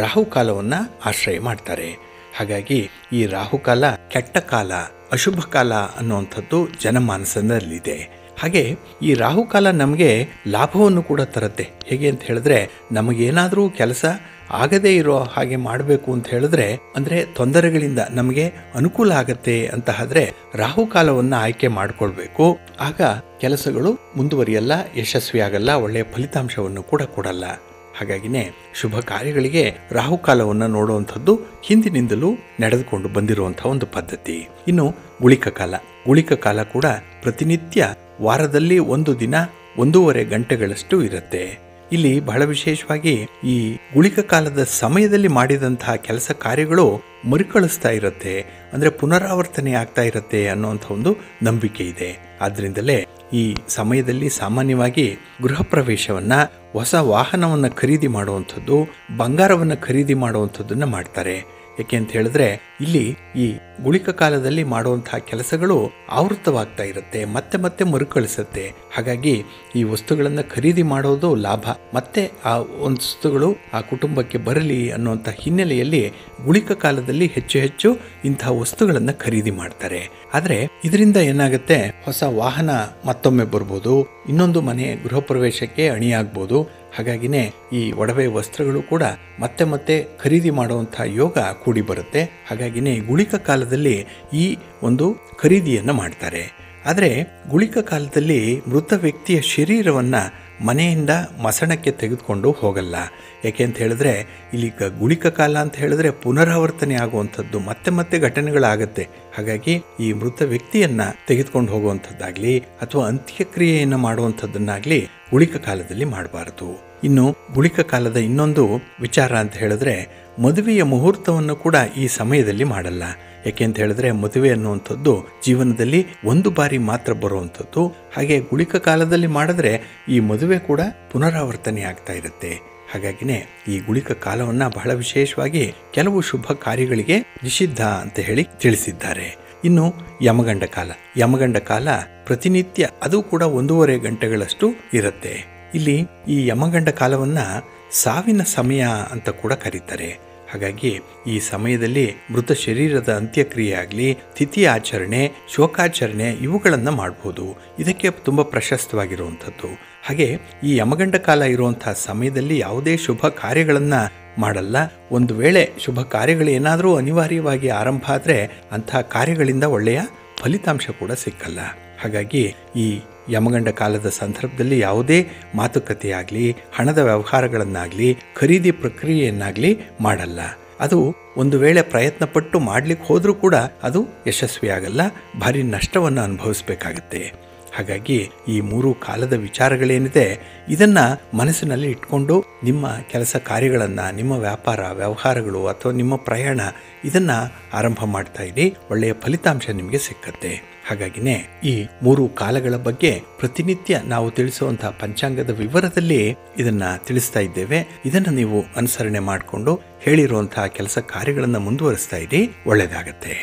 ರಾಹುಕಾಲವನ್ನು ಆಶ್ರಯ ಮಾಡ್ತಾರೆ. ಹಾಗಾಗಿ ಈ ರಾಹುಕಾಲ ಕೆಟ್ಟ ಕಾಲ, ಅಶುಭ ಕಾಲ ಅನ್ನುವಂಥದ್ದು ಜನಮಾನಸದಲ್ಲಿದೆ. ಹಾಗೆ ಈ ರಾಹುಕಾಲ ನಮಗೆ ಲಾಭವನ್ನು ಕೂಡ ತರುತ್ತೆ. ಹೇಗೆ ಅಂತ ಹೇಳಿದ್ರೆ, ನಮಗೇನಾದರೂ ಕೆಲಸ ಆಗದೇ ಇರೋ ಹಾಗೆ ಮಾಡಬೇಕು ಅಂತ ಹೇಳಿದ್ರೆ, ಅಂದರೆ ತೊಂದರೆಗಳಿಂದ ನಮಗೆ ಅನುಕೂಲ ಆಗತ್ತೆ ಅಂತ ಆದ್ರೆ ರಾಹುಕಾಲವನ್ನು ಆಯ್ಕೆ ಮಾಡಿಕೊಳ್ಬೇಕು. ಆಗ ಕೆಲಸಗಳು ಮುಂದುವರಿಯಲ್ಲ, ಯಶಸ್ವಿ ಆಗಲ್ಲ, ಒಳ್ಳೆಯ ಫಲಿತಾಂಶವನ್ನು ಕೂಡ ಕೊಡಲ್ಲ. ಹಾಗಾಗಿನೇ ಶುಭ ಕಾರ್ಯಗಳಿಗೆ ರಾಹುಕಾಲವನ್ನು ನೋಡುವಂಥದ್ದು ಹಿಂದಿನಿಂದಲೂ ನಡೆದುಕೊಂಡು ಬಂದಿರುವಂಥ ಒಂದು ಪದ್ಧತಿ. ಇನ್ನು ಗುಳಿಕ ಕಾಲ. ಗುಳಿಕ ಕಾಲ ಕೂಡ ಪ್ರತಿನಿತ್ಯ ವಾರದಲ್ಲಿ 1 ದಿನ 1.5 ಗಂಟೆಗಳಷ್ಟು ಇರುತ್ತೆ. ಇಲ್ಲಿ ಬಹಳ ವಿಶೇಷವಾಗಿ ಈ ಗುಳಿಕ ಕಾಲದ ಸಮಯದಲ್ಲಿ ಮಾಡಿದಂತಹ ಕೆಲಸ ಕಾರ್ಯಗಳು ಮರುಕಳಿಸ್ತಾ ಇರುತ್ತೆ, ಅಂದರೆ ಪುನರಾವರ್ತನೆ ಆಗ್ತಾ ಇರುತ್ತೆ ಅನ್ನುವಂಥ ಒಂದು ನಂಬಿಕೆ ಇದೆ. ಆದ್ದರಿಂದಲೇ ಈ ಸಮಯದಲ್ಲಿ ಸಾಮಾನ್ಯವಾಗಿ ಗೃಹ ಪ್ರವೇಶವನ್ನು, ಹೊಸ ವಾಹನವನ್ನು ಖರೀದಿ ಮಾಡುವಂಥದ್ದು, ಬಂಗಾರವನ್ನು ಖರೀದಿ ಮಾಡುವಂಥದ್ದನ್ನು ಮಾಡ್ತಾರೆ. ಯಾಕೆ ಅಂತ ಹೇಳಿದ್ರೆ ಇಲ್ಲಿ ಈ ಗುಳಿಕ ಕಾಲದಲ್ಲಿ ಮಾಡುವಂತಹ ಕೆಲಸಗಳು ಆವೃತವಾಗ್ತಾ ಇರುತ್ತೆ, ಮತ್ತೆ ಮತ್ತೆ ಮರುಕಳಿಸುತ್ತೆ. ಹಾಗಾಗಿ ಈ ವಸ್ತುಗಳನ್ನು ಖರೀದಿ ಮಾಡೋದು ಲಾಭ, ಮತ್ತೆ ಆ ವಸ್ತುಗಳು ಆ ಕುಟುಂಬಕ್ಕೆ ಬರಲಿ ಅನ್ನುವಂಥ ಹಿನ್ನೆಲೆಯಲ್ಲಿ ಗುಳಿಕ ಕಾಲದಲ್ಲಿ ಹೆಚ್ಚು ಹೆಚ್ಚು ಇಂತಹ ವಸ್ತುಗಳನ್ನು ಖರೀದಿ ಮಾಡ್ತಾರೆ. ಆದರೆ ಇದರಿಂದ ಏನಾಗುತ್ತೆ, ಹೊಸ ವಾಹನ ಮತ್ತೊಮ್ಮೆ ಬರ್ಬೋದು, ಇನ್ನೊಂದು ಮನೆ ಗೃಹ ಪ್ರವೇಶಕ್ಕೆ ಅಣಿಯಾಗ್ಬೋದು. ಹಾಗಾಗಿನೇ ಈ ಒಡವೆ ವಸ್ತ್ರಗಳು ಕೂಡ ಮತ್ತೆ ಮತ್ತೆ ಖರೀದಿ ಮಾಡುವಂಥ ಯೋಗ ಕೂಡಿ ಬರುತ್ತೆ. ಹಾಗಾಗಿನೇ ಗುಳಿಕ ಕಾಲದಲ್ಲಿ ಈ ಒಂದು ಖರೀದಿಯನ್ನು ಮಾಡ್ತಾರೆ. ಆದರೆ ಗುಳಿಕ ಕಾಲದಲ್ಲಿ ಮೃತ ವ್ಯಕ್ತಿಯ ಶರೀರವನ್ನು ಮನೆಯಿಂದ ಮಸಣಕ್ಕೆ ತೆಗೆದುಕೊಂಡು ಹೋಗಲ್ಲ. ಯಾಕೆ ಅಂತ ಹೇಳಿದ್ರೆ ಇಲ್ಲಿ ಗುಳಿಕ ಕಾಲ ಅಂತ ಹೇಳಿದ್ರೆ ಪುನರಾವರ್ತನೆ ಆಗುವಂಥದ್ದು, ಮತ್ತೆ ಮತ್ತೆ ಘಟನೆಗಳಾಗತ್ತೆ. ಹಾಗಾಗಿ ಈ ಮೃತ ವ್ಯಕ್ತಿಯನ್ನು ತೆಗೆದುಕೊಂಡು ಹೋಗುವಂಥದ್ದಾಗಲಿ ಅಥವಾ ಅಂತ್ಯಕ್ರಿಯೆಯನ್ನು ಮಾಡುವಂಥದ್ದನ್ನಾಗಲಿ ಗುಳಿಕ ಕಾಲದಲ್ಲಿ ಮಾಡಬಾರದು. ಇನ್ನು ಗುಳಿಕ ಕಾಲದ ಇನ್ನೊಂದು ವಿಚಾರ ಅಂತ ಹೇಳಿದ್ರೆ ಮದುವೆಯ ಮುಹೂರ್ತವನ್ನು ಕೂಡ ಈ ಸಮಯದಲ್ಲಿ ಮಾಡಲ್ಲ. ಯಾಕೆ ಅಂತ ಹೇಳಿದ್ರೆ ಮದುವೆ ಅನ್ನುವಂಥದ್ದು ಜೀವನದಲ್ಲಿ 1 ಬಾರಿ ಮಾತ್ರ ಬರುವಂಥದ್ದು. ಹಾಗೆ ಗುಳಿಕ ಕಾಲದಲ್ಲಿ ಮಾಡಿದ್ರೆ ಈ ಮದುವೆ ಕೂಡ ಪುನರಾವರ್ತನೆ ಆಗ್ತಾ ಇರುತ್ತೆ. ಹಾಗಾಗಿನೇ ಈ ಗುಳಿಕ ಕಾಲವನ್ನು ಬಹಳ ವಿಶೇಷವಾಗಿ ಕೆಲವು ಶುಭ ಕಾರ್ಯಗಳಿಗೆ ನಿಷಿದ್ಧ ಅಂತ ಹೇಳಿ ತಿಳಿಸಿದ್ದಾರೆ. ಇನ್ನು ಯಮಗಂಡ ಕಾಲ. ಯಮಗಂಡ ಕಾಲ ಪ್ರತಿನಿತ್ಯ ಅದು ಕೂಡ 1.5 ಗಂಟೆಗಳಷ್ಟು ಇರುತ್ತೆ. ಇಲ್ಲಿ ಈ ಯಮಗಂಡ ಕಾಲವನ್ನು ಸಾವಿನ ಸಮಯ ಅಂತ ಕೂಡ ಕರೀತಾರೆ. ಹಾಗಾಗಿ ಈ ಸಮಯದಲ್ಲಿ ಮೃತ ಶರೀರದ ಅಂತ್ಯಕ್ರಿಯೆ ಆಗಲಿ, ತಿಥಿ ಆಚರಣೆ, ಶೋಕಾಚರಣೆ ಇವುಗಳನ್ನು ಮಾಡ್ಬೋದು. ಇದಕ್ಕೆ ತುಂಬ ಪ್ರಶಸ್ತವಾಗಿರುವಂಥದ್ದು. ಹಾಗೆ ಈ ಯಮಗಂಡ ಕಾಲ ಇರುವಂಥ ಸಮಯದಲ್ಲಿ ಯಾವುದೇ ಶುಭ ಕಾರ್ಯಗಳನ್ನು ಮಾಡಲ್ಲ. ಒಂದು ವೇಳೆ ಶುಭ ಕಾರ್ಯಗಳು ಏನಾದರೂ ಅನಿವಾರ್ಯವಾಗಿ ಆರಂಭ ಆದರೆ ಅಂಥ ಕಾರ್ಯಗಳಿಂದ ಒಳ್ಳೆಯ ಫಲಿತಾಂಶ ಕೂಡ ಸಿಕ್ಕಲ್ಲ. ಹಾಗಾಗಿ ಈ ಯಮಗಂಡ ಕಾಲದ ಸಂದರ್ಭದಲ್ಲಿ ಯಾವುದೇ ಮಾತುಕತೆಯಾಗಲಿ, ಹಣದ ವ್ಯವಹಾರಗಳನ್ನಾಗಲಿ, ಖರೀದಿ ಪ್ರಕ್ರಿಯೆಯನ್ನಾಗಲಿ ಮಾಡಲ್ಲ. ಅದು ಒಂದು ವೇಳೆ ಪ್ರಯತ್ನ ಪಟ್ಟು ಮಾಡಲಿಕ್ಕೆ ಹೋದರೂ ಕೂಡ ಅದು ಯಶಸ್ವಿಯಾಗಲ್ಲ, ಭಾರಿ ನಷ್ಟವನ್ನು ಅನುಭವಿಸಬೇಕಾಗತ್ತೆ. ಹಾಗಾಗಿ ಈ 3 ಕಾಲದ ವಿಚಾರಗಳೇನಿದೆ ಇದನ್ನು ಮನಸ್ಸಿನಲ್ಲಿ ಇಟ್ಕೊಂಡು ನಿಮ್ಮ ಕೆಲಸ ಕಾರ್ಯಗಳನ್ನು, ನಿಮ್ಮ ವ್ಯಾಪಾರ ವ್ಯವಹಾರಗಳು ಅಥವಾ ನಿಮ್ಮ ಪ್ರಯಾಣ ಇದನ್ನು ಆರಂಭ ಮಾಡ್ತಾ ಇರಿ. ಒಳ್ಳೆಯ ಫಲಿತಾಂಶ ನಿಮಗೆ ಸಿಕ್ಕತ್ತೆ. ಹಾಗಾಗಿನೇ ಈ 3 ಕಾಲಗಳ ಬಗ್ಗೆ ಪ್ರತಿನಿತ್ಯ ನಾವು ತಿಳಿಸುವಂತಹ ಪಂಚಾಂಗದ ವಿವರದಲ್ಲಿ ಇದನ್ನು ತಿಳಿಸ್ತಾ ಇದ್ದೇವೆ. ಇದನ್ನು ನೀವು ಅನುಸರಣೆ ಮಾಡಿಕೊಂಡು ಹೇಳಿರುವಂತಹ ಕೆಲಸ ಕಾರ್ಯಗಳನ್ನು ಮುಂದುವರಿಸ್ತಾ ಇರಿ, ಒಳ್ಳೆಯದಾಗತ್ತೆ.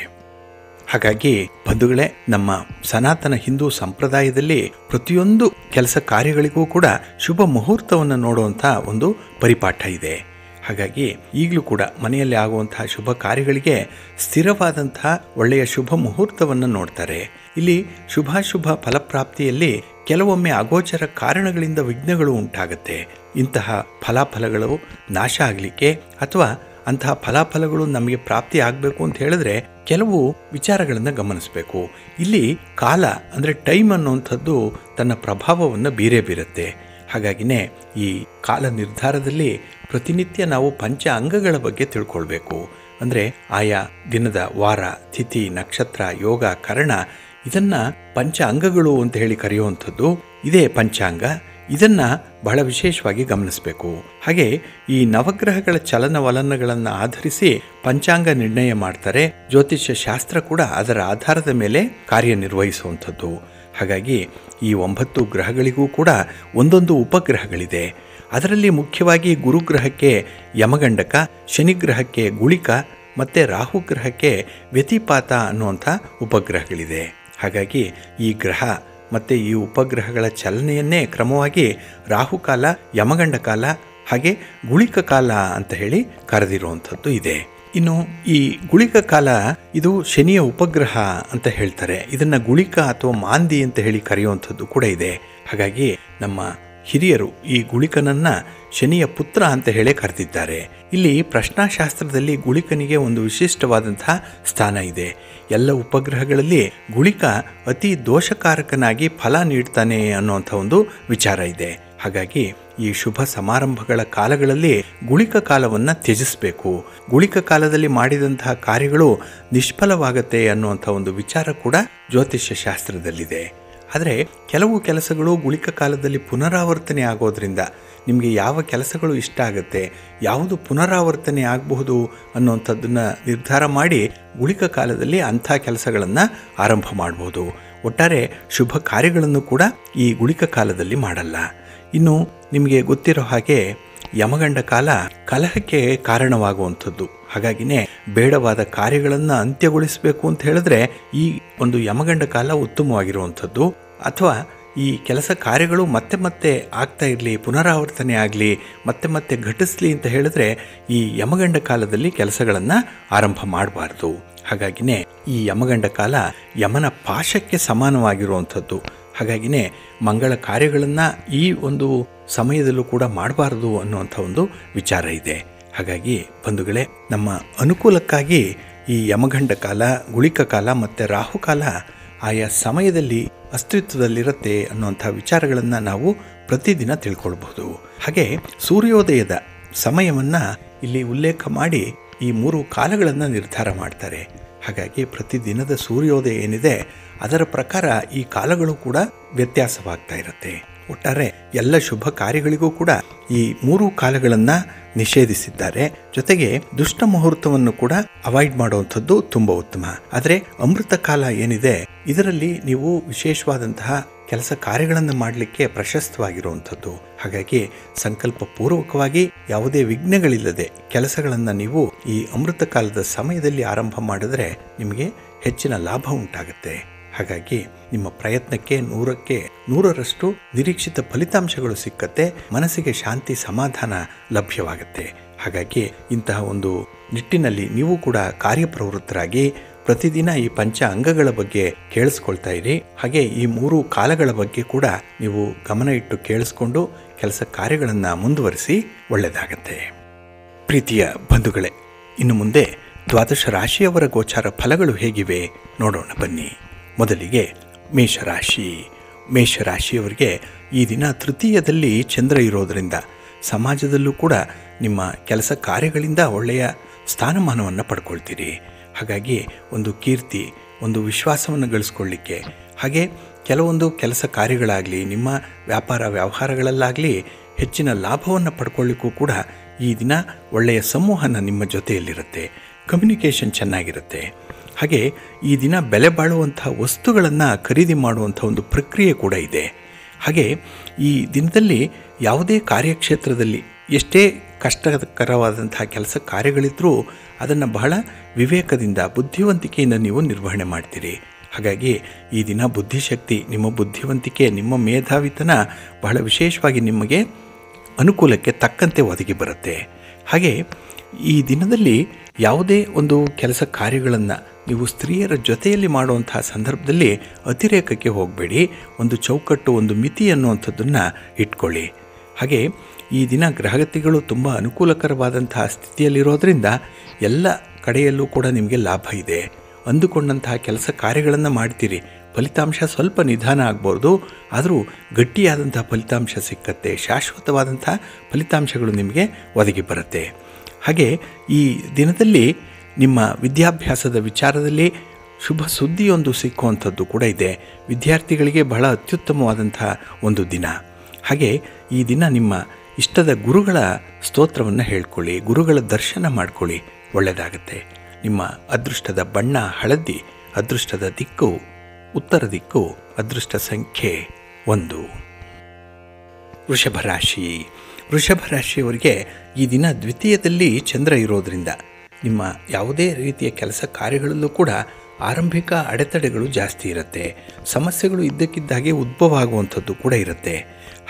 ಹಾಗಾಗಿ ಬಂಧುಗಳೇ, ನಮ್ಮ ಸನಾತನ ಹಿಂದೂ ಸಂಪ್ರದಾಯದಲ್ಲಿ ಪ್ರತಿಯೊಂದು ಕೆಲಸ ಕಾರ್ಯಗಳಿಗೂ ಕೂಡ ಶುಭ ಮುಹೂರ್ತವನ್ನು ನೋಡುವಂಥ ಒಂದು ಪರಿಪಾಠ ಇದೆ. ಹಾಗಾಗಿ ಈಗಲೂ ಕೂಡ ಮನೆಯಲ್ಲಿ ಆಗುವಂತಹ ಶುಭ ಕಾರ್ಯಗಳಿಗೆ ಸ್ಥಿರವಾದಂತಹ ಒಳ್ಳೆಯ ಶುಭ ಮುಹೂರ್ತವನ್ನು ನೋಡ್ತಾರೆ. ಇಲ್ಲಿ ಶುಭಾಶುಭ ಫಲಪ್ರಾಪ್ತಿಯಲ್ಲಿ ಕೆಲವೊಮ್ಮೆ ಅಗೋಚರ ಕಾರಣಗಳಿಂದ ವಿಘ್ನಗಳು ಉಂಟಾಗುತ್ತೆ. ಇಂತಹ ಫಲಾಫಲಗಳು ನಾಶ ಆಗಲಿಕ್ಕೆ ಅಥವಾ ಅಂತಹ ಫಲಾಫಲಗಳು ನಮಗೆ ಪ್ರಾಪ್ತಿ ಆಗಬೇಕು ಅಂತ ಹೇಳಿದ್ರೆ ಕೆಲವು ವಿಚಾರಗಳನ್ನು ಗಮನಿಸಬೇಕು. ಇಲ್ಲಿ ಕಾಲ ಅಂದರೆ ಟೈಮ್ ಅನ್ನುವಂಥದ್ದು ತನ್ನ ಪ್ರಭಾವವನ್ನು ಬೀರುತ್ತೆ. ಹಾಗಾಗಿನೇ ಈ ಕಾಲ ನಿರ್ಧಾರದಲ್ಲಿ ಪ್ರತಿನಿತ್ಯ ನಾವು ಪಂಚ ಅಂಗಗಳ ಬಗ್ಗೆ ತಿಳ್ಕೊಳ್ಬೇಕು. ಅಂದರೆ ಆಯಾ ದಿನದ ವಾರ, ತಿಥಿ, ನಕ್ಷತ್ರ, ಯೋಗ, ಕರಣ ಇದನ್ನು ಪಂಚ ಅಂಗಗಳು ಅಂತ ಹೇಳಿ ಕರೆಯುವಂಥದ್ದು ಇದೇ ಪಂಚಾಂಗ. ಇದನ್ನು ಬಹಳ ವಿಶೇಷವಾಗಿ ಗಮನಿಸಬೇಕು. ಹಾಗೆ ಈ ನವಗ್ರಹಗಳ ಚಲನವಲನಗಳನ್ನು ಆಧರಿಸಿ ಪಂಚಾಂಗ ನಿರ್ಣಯ ಮಾಡ್ತಾರೆ. ಜ್ಯೋತಿಷ್ಯ ಶಾಸ್ತ್ರ ಕೂಡ ಅದರ ಆಧಾರದ ಮೇಲೆ ಕಾರ್ಯನಿರ್ವಹಿಸುವಂಥದ್ದು. ಹಾಗಾಗಿ ಈ 9 ಗ್ರಹಗಳಿಗೂ ಕೂಡ ಒಂದೊಂದು ಉಪಗ್ರಹಗಳಿದೆ. ಅದರಲ್ಲಿ ಮುಖ್ಯವಾಗಿ ಗುರುಗ್ರಹಕ್ಕೆ ಯಮಗಂಡಕ, ಶನಿಗ್ರಹಕ್ಕೆ ಗುಳಿಕ ಮತ್ತು ರಾಹುಗ್ರಹಕ್ಕೆ ವ್ಯತಿಪಾತ ಅನ್ನುವಂಥ ಉಪಗ್ರಹಗಳಿದೆ. ಹಾಗಾಗಿ ಈ ಗ್ರಹ ಮತ್ತು ಈ ಉಪಗ್ರಹಗಳ ಚಲನೆಯನ್ನೇ ಕ್ರಮವಾಗಿ ರಾಹುಕಾಲ, ಯಮಗಂಡ ಕಾಲ ಹಾಗೆ ಗುಳಿಕ ಕಾಲ ಅಂತ ಹೇಳಿ ಕರೆದಿರುವಂಥದ್ದು ಇದೆ. ಇನ್ನು ಈ ಗುಳಿಕ ಕಾಲ ಇದು ಶನಿಯ ಉಪಗ್ರಹ ಅಂತ ಹೇಳ್ತಾರೆ. ಇದನ್ನು ಗುಳಿಕ ಅಥವಾ ಮಾಂದಿ ಅಂತ ಹೇಳಿ ಕರೆಯುವಂಥದ್ದು ಕೂಡ ಇದೆ. ಹಾಗಾಗಿ ನಮ್ಮ ಹಿರಿಯರು ಈ ಗುಳಿಕನನ್ನ ಶನಿಯ ಪುತ್ರ ಅಂತ ಹೇಳಿ ಕರೆದಿದ್ದಾರೆ. ಇಲ್ಲಿ ಪ್ರಶ್ನಾಶಾಸ್ತ್ರದಲ್ಲಿ ಗುಳಿಕನಿಗೆ ಒಂದು ವಿಶಿಷ್ಟವಾದಂತಹ ಸ್ಥಾನ ಇದೆ. ಎಲ್ಲ ಉಪಗ್ರಹಗಳಲ್ಲಿ ಗುಳಿಕ ಅತಿ ದೋಷಕಾರಕನಾಗಿ ಫಲ ನೀಡ್ತಾನೆ ಅನ್ನುವಂಥ ಒಂದು ವಿಚಾರ ಇದೆ. ಹಾಗಾಗಿ ಈ ಶುಭ ಸಮಾರಂಭಗಳ ಕಾಲಗಳಲ್ಲಿ ಗುಳಿಕ ಕಾಲವನ್ನು ತ್ಯಜಿಸಬೇಕು. ಗುಳಿಕ ಕಾಲದಲ್ಲಿ ಮಾಡಿದಂತಹ ಕಾರ್ಯಗಳು ನಿಷ್ಫಲವಾಗತ್ತೆ ಅನ್ನುವಂಥ ಒಂದು ವಿಚಾರ ಕೂಡ ಜ್ಯೋತಿಷ್ಯ ಶಾಸ್ತ್ರದಲ್ಲಿದೆ. ಆದರೆ ಕೆಲವು ಕೆಲಸಗಳು ಗುಳಿಕ ಕಾಲದಲ್ಲಿ ಪುನರಾವರ್ತನೆ ಆಗೋದ್ರಿಂದ ನಿಮಗೆ ಯಾವ ಕೆಲಸಗಳು ಇಷ್ಟ ಆಗುತ್ತೆ, ಯಾವುದು ಪುನರಾವರ್ತನೆ ಆಗಬಹುದು ಅನ್ನುವಂಥದ್ದನ್ನು ನಿರ್ಧಾರ ಮಾಡಿ ಗುಳಿಕ ಕಾಲದಲ್ಲಿ ಅಂಥ ಕೆಲಸಗಳನ್ನು ಆರಂಭ ಮಾಡ್ಬೋದು. ಒಟ್ಟಾರೆ ಶುಭ ಕಾರ್ಯಗಳನ್ನು ಕೂಡ ಈ ಗುಳಿಕ ಕಾಲದಲ್ಲಿ ಮಾಡಲ್ಲ. ಇನ್ನು ನಿಮಗೆ ಗೊತ್ತಿರೋ ಹಾಗೆ ಯಮಗಂಡ ಕಾಲ ಕಲಹಕ್ಕೆ ಕಾರಣವಾಗುವಂಥದ್ದು. ಹಾಗಾಗಿನೇ ಬೇಡವಾದ ಕಾರ್ಯಗಳನ್ನು ಅಂತ್ಯಗೊಳಿಸಬೇಕು ಅಂತ ಹೇಳಿದ್ರೆ ಈ ಒಂದು ಯಮಗಂಡ ಕಾಲ ಉತ್ತಮವಾಗಿರುವಂಥದ್ದು. ಅಥವಾ ಈ ಕೆಲಸ ಕಾರ್ಯಗಳು ಮತ್ತೆ ಮತ್ತೆ ಆಗ್ತಾ ಇರಲಿ, ಪುನರಾವರ್ತನೆ ಆಗಲಿ, ಮತ್ತೆ ಮತ್ತೆ ಘಟಿಸಲಿ ಅಂತ ಹೇಳಿದ್ರೆ ಈ ಯಮಗಂಡ ಕಾಲದಲ್ಲಿ ಕೆಲಸಗಳನ್ನು ಆರಂಭ ಮಾಡಬಾರ್ದು. ಹಾಗಾಗಿನೇ ಈ ಯಮಗಂಡ ಕಾಲ ಯಮನ ಪಾಶಕ್ಕೆ ಸಮಾನವಾಗಿರುವಂಥದ್ದು. ಹಾಗಾಗಿನೇ ಮಂಗಳ ಕಾರ್ಯಗಳನ್ನು ಈ ಒಂದು ಸಮಯದಲ್ಲೂ ಕೂಡ ಮಾಡಬಾರ್ದು ಅನ್ನುವಂಥ ಒಂದು ವಿಚಾರ ಇದೆ. ಹಾಗಾಗಿ ಬಂಧುಗಳೇ, ನಮ್ಮ ಅನುಕೂಲಕ್ಕಾಗಿ ಈ ಯಮಗಂಡ ಕಾಲ, ಗುಳಿಕ ಕಾಲ ಮತ್ತು ರಾಹುಕಾಲ ಆಯಾ ಸಮಯದಲ್ಲಿ ಅಸ್ತಿತ್ವದಲ್ಲಿರುತ್ತೆ ಅನ್ನುವಂಥ ವಿಚಾರಗಳನ್ನು ನಾವು ಪ್ರತಿದಿನ ತಿಳ್ಕೊಳ್ಬಹುದು. ಹಾಗೆ ಸೂರ್ಯೋದಯದ ಸಮಯವನ್ನು ಇಲ್ಲಿ ಉಲ್ಲೇಖ ಮಾಡಿ ಈ 3 ಕಾಲಗಳನ್ನು ನಿರ್ಧಾರ ಮಾಡ್ತಾರೆ. ಹಾಗಾಗಿ ಪ್ರತಿದಿನದ ಸೂರ್ಯೋದಯ ಏನಿದೆ ಅದರ ಪ್ರಕಾರ ಈ ಕಾಲಗಳು ಕೂಡ ವ್ಯತ್ಯಾಸವಾಗ್ತಾ ಇರುತ್ತೆ. ಒಟ್ಟಾರೆ ಎಲ್ಲ ಶುಭ ಕಾರ್ಯಗಳಿಗೂ ಕೂಡ ಈ 3 ಕಾಲಗಳನ್ನು ನಿಷೇಧಿಸಿದ್ದಾರೆ. ಜೊತೆಗೆ ದುಷ್ಟ ಮುಹೂರ್ತವನ್ನು ಕೂಡ ಅವಾಯ್ಡ್ ಮಾಡುವಂಥದ್ದು ತುಂಬ ಉತ್ತಮ. ಆದರೆ ಅಮೃತ ಕಾಲ ಏನಿದೆ ಇದರಲ್ಲಿ ನೀವು ವಿಶೇಷವಾದಂತಹ ಕೆಲಸ ಕಾರ್ಯಗಳನ್ನು ಮಾಡಲಿಕ್ಕೆ ಪ್ರಶಸ್ತವಾಗಿರುವಂಥದ್ದು. ಹಾಗಾಗಿ ಸಂಕಲ್ಪ ಪೂರ್ವಕವಾಗಿ ಯಾವುದೇ ವಿಘ್ನಗಳಿಲ್ಲದೆ ಕೆಲಸಗಳನ್ನು ನೀವು ಈ ಅಮೃತ ಕಾಲದ ಸಮಯದಲ್ಲಿ ಆರಂಭ ಮಾಡಿದ್ರೆ ನಿಮಗೆ ಹೆಚ್ಚಿನ ಲಾಭ ಉಂಟಾಗುತ್ತೆ. ಹಾಗಾಗಿ ನಿಮ್ಮ ಪ್ರಯತ್ನಕ್ಕೆ 100ಕ್ಕೆ 100ರಷ್ಟು ನಿರೀಕ್ಷಿತ ಫಲಿತಾಂಶಗಳು ಸಿಕ್ಕತ್ತೆ. ಮನಸ್ಸಿಗೆ ಶಾಂತಿ ಸಮಾಧಾನ ಲಭ್ಯವಾಗುತ್ತೆ. ಹಾಗಾಗಿ ಇಂತಹ ಒಂದು ನಿಟ್ಟಿನಲ್ಲಿ ನೀವು ಕೂಡ ಕಾರ್ಯಪ್ರವೃತ್ತರಾಗಿ ಪ್ರತಿದಿನ ಈ ಪಂಚ ಅಂಗಗಳ ಬಗ್ಗೆ ಕೇಳಿಸ್ಕೊಳ್ತಾ ಇರಿ. ಹಾಗೆ ಈ 3 ಕಾಲಗಳ ಬಗ್ಗೆ ಕೂಡ ನೀವು ಗಮನ ಇಟ್ಟು ಕೇಳಿಸ್ಕೊಂಡು ಕೆಲಸ ಕಾರ್ಯಗಳನ್ನು ಮುಂದುವರಿಸಿ ಒಳ್ಳೆಯದಾಗತ್ತೆ. ಪ್ರೀತಿಯ ಬಂಧುಗಳೇ, ಇನ್ನು ಮುಂದೆ ದ್ವಾದಶ ರಾಶಿಯವರ ಗೋಚಾರ ಫಲಗಳು ಹೇಗಿವೆ ನೋಡೋಣ ಬನ್ನಿ. ಮೊದಲಿಗೆ ಮೇಷರಾಶಿ. ಮೇಷರಾಶಿಯವರಿಗೆ ಈ ದಿನ ತೃತೀಯದಲ್ಲಿ ಚಂದ್ರ ಇರೋದರಿಂದ ಸಮಾಜದಲ್ಲೂ ಕೂಡ ನಿಮ್ಮ ಕೆಲಸ ಕಾರ್ಯಗಳಿಂದ ಒಳ್ಳೆಯ ಸ್ಥಾನಮಾನವನ್ನು ಪಡ್ಕೊಳ್ತೀರಿ. ಹಾಗಾಗಿ ಒಂದು ಕೀರ್ತಿ, ಒಂದು ವಿಶ್ವಾಸವನ್ನು ಗಳಿಸ್ಕೊಳ್ಳಿಕ್ಕೆ, ಹಾಗೆ ಕೆಲವೊಂದು ಕೆಲಸ ಕಾರ್ಯಗಳಾಗಲಿ ನಿಮ್ಮ ವ್ಯಾಪಾರ ವ್ಯವಹಾರಗಳಲ್ಲಾಗಲಿ ಹೆಚ್ಚಿನ ಲಾಭವನ್ನು ಪಡ್ಕೊಳ್ಳಿಕ್ಕೂ ಕೂಡ ಈ ದಿನ ಒಳ್ಳೆಯ ಸಂವಹನ ನಿಮ್ಮ ಜೊತೆಯಲ್ಲಿರುತ್ತೆ. ಕಮ್ಯುನಿಕೇಷನ್ ಚೆನ್ನಾಗಿರುತ್ತೆ. ಹಾಗೆ ಈ ದಿನ ಬೆಲೆ ಬಾಳುವಂಥ ವಸ್ತುಗಳನ್ನು ಖರೀದಿ ಮಾಡುವಂಥ ಒಂದು ಪ್ರಕ್ರಿಯೆ ಕೂಡ ಇದೆ. ಹಾಗೆ ಈ ದಿನದಲ್ಲಿ ಯಾವುದೇ ಕಾರ್ಯಕ್ಷೇತ್ರದಲ್ಲಿ ಎಷ್ಟೇ ಕಷ್ಟಕರವಾದಂಥ ಕೆಲಸ ಕಾರ್ಯಗಳಿದ್ದರೂ ಅದನ್ನು ಬಹಳ ವಿವೇಕದಿಂದ ಬುದ್ಧಿವಂತಿಕೆಯಿಂದ ನೀವು ನಿರ್ವಹಣೆ ಮಾಡ್ತೀರಿ. ಹಾಗಾಗಿ ಈ ದಿನ ಬುದ್ಧಿಶಕ್ತಿ, ನಿಮ್ಮ ಬುದ್ಧಿವಂತಿಕೆ, ನಿಮ್ಮ ಮೇಧಾವಿತನ ಬಹಳ ವಿಶೇಷವಾಗಿ ನಿಮಗೆ ಅನುಕೂಲಕ್ಕೆ ತಕ್ಕಂತೆ ಒದಗಿ ಬರುತ್ತೆ. ಹಾಗೆ ಈ ದಿನದಲ್ಲಿ ಯಾವುದೇ ಒಂದು ಕೆಲಸ ಕಾರ್ಯಗಳನ್ನು ನೀವು ಸ್ತ್ರೀಯರ ಜೊತೆಯಲ್ಲಿ ಮಾಡುವಂತಹ ಸಂದರ್ಭದಲ್ಲಿ ಅತಿರೇಕಕ್ಕೆ ಹೋಗಬೇಡಿ. ಒಂದು ಚೌಕಟ್ಟು, ಒಂದು ಮಿತಿ ಅನ್ನುವಂಥದ್ದನ್ನು ಇಟ್ಕೊಳ್ಳಿ. ಹಾಗೆ ಈ ದಿನ ಗ್ರಹಗತಿಗಳು ತುಂಬ ಅನುಕೂಲಕರವಾದಂತಹ ಸ್ಥಿತಿಯಲ್ಲಿರೋದರಿಂದ ಎಲ್ಲ ಕಡೆಯಲ್ಲೂ ಕೂಡ ನಿಮಗೆ ಲಾಭ ಇದೆ. ಅಂದುಕೊಂಡಂತಹ ಕೆಲಸ ಕಾರ್ಯಗಳನ್ನು ಮಾಡ್ತೀರಿ. ಫಲಿತಾಂಶ ಸ್ವಲ್ಪ ನಿಧಾನ ಆಗ್ಬೋದು, ಆದರೂ ಗಟ್ಟಿಯಾದಂಥ ಫಲಿತಾಂಶ ಸಿಕ್ಕತ್ತೆ. ಶಾಶ್ವತವಾದಂಥ ಫಲಿತಾಂಶಗಳು ನಿಮಗೆ ಒದಗಿ ಬರುತ್ತೆ. ಹಾಗೆ ಈ ದಿನದಲ್ಲಿ ನಿಮ್ಮ ವಿದ್ಯಾಭ್ಯಾಸದ ವಿಚಾರದಲ್ಲಿ ಶುಭ ಸುದ್ದಿಯೊಂದು ಸಿಕ್ಕುವಂಥದ್ದು ಕೂಡ ಇದೆ. ವಿದ್ಯಾರ್ಥಿಗಳಿಗೆ ಬಹಳ ಅತ್ಯುತ್ತಮವಾದಂಥ ಒಂದು ದಿನ. ಹಾಗೆ ಈ ದಿನ ನಿಮ್ಮ ಇಷ್ಟದ ಗುರುಗಳ ಸ್ತೋತ್ರವನ್ನು ಹೇಳ್ಕೊಳ್ಳಿ, ಗುರುಗಳ ದರ್ಶನ ಮಾಡ್ಕೊಳ್ಳಿ, ಒಳ್ಳೆಯದಾಗುತ್ತೆ. ನಿಮ್ಮ ಅದೃಷ್ಟದ ಬಣ್ಣ ಹಳದಿ, ಅದೃಷ್ಟದ ದಿಕ್ಕು ಉತ್ತರ ದಿಕ್ಕು, ಅದೃಷ್ಟ ಸಂಖ್ಯೆ 1. ವೃಷಭ ರಾಶಿ. ವೃಷಭ ರಾಶಿಯವರಿಗೆ ಈ ದಿನ ದ್ವಿತೀಯದಲ್ಲಿ ಚಂದ್ರ ಇರೋದರಿಂದ ನಿಮ್ಮ ಯಾವುದೇ ರೀತಿಯ ಕೆಲಸ ಕಾರ್ಯಗಳಲ್ಲೂ ಕೂಡ ಆರಂಭಿಕ ಅಡೆತಡೆಗಳು ಜಾಸ್ತಿ ಇರುತ್ತೆ. ಸಮಸ್ಯೆಗಳು ಇದ್ದಕ್ಕಿದ್ದಾಗೆ ಉದ್ಭವ ಆಗುವಂಥದ್ದು ಕೂಡ ಇರುತ್ತೆ.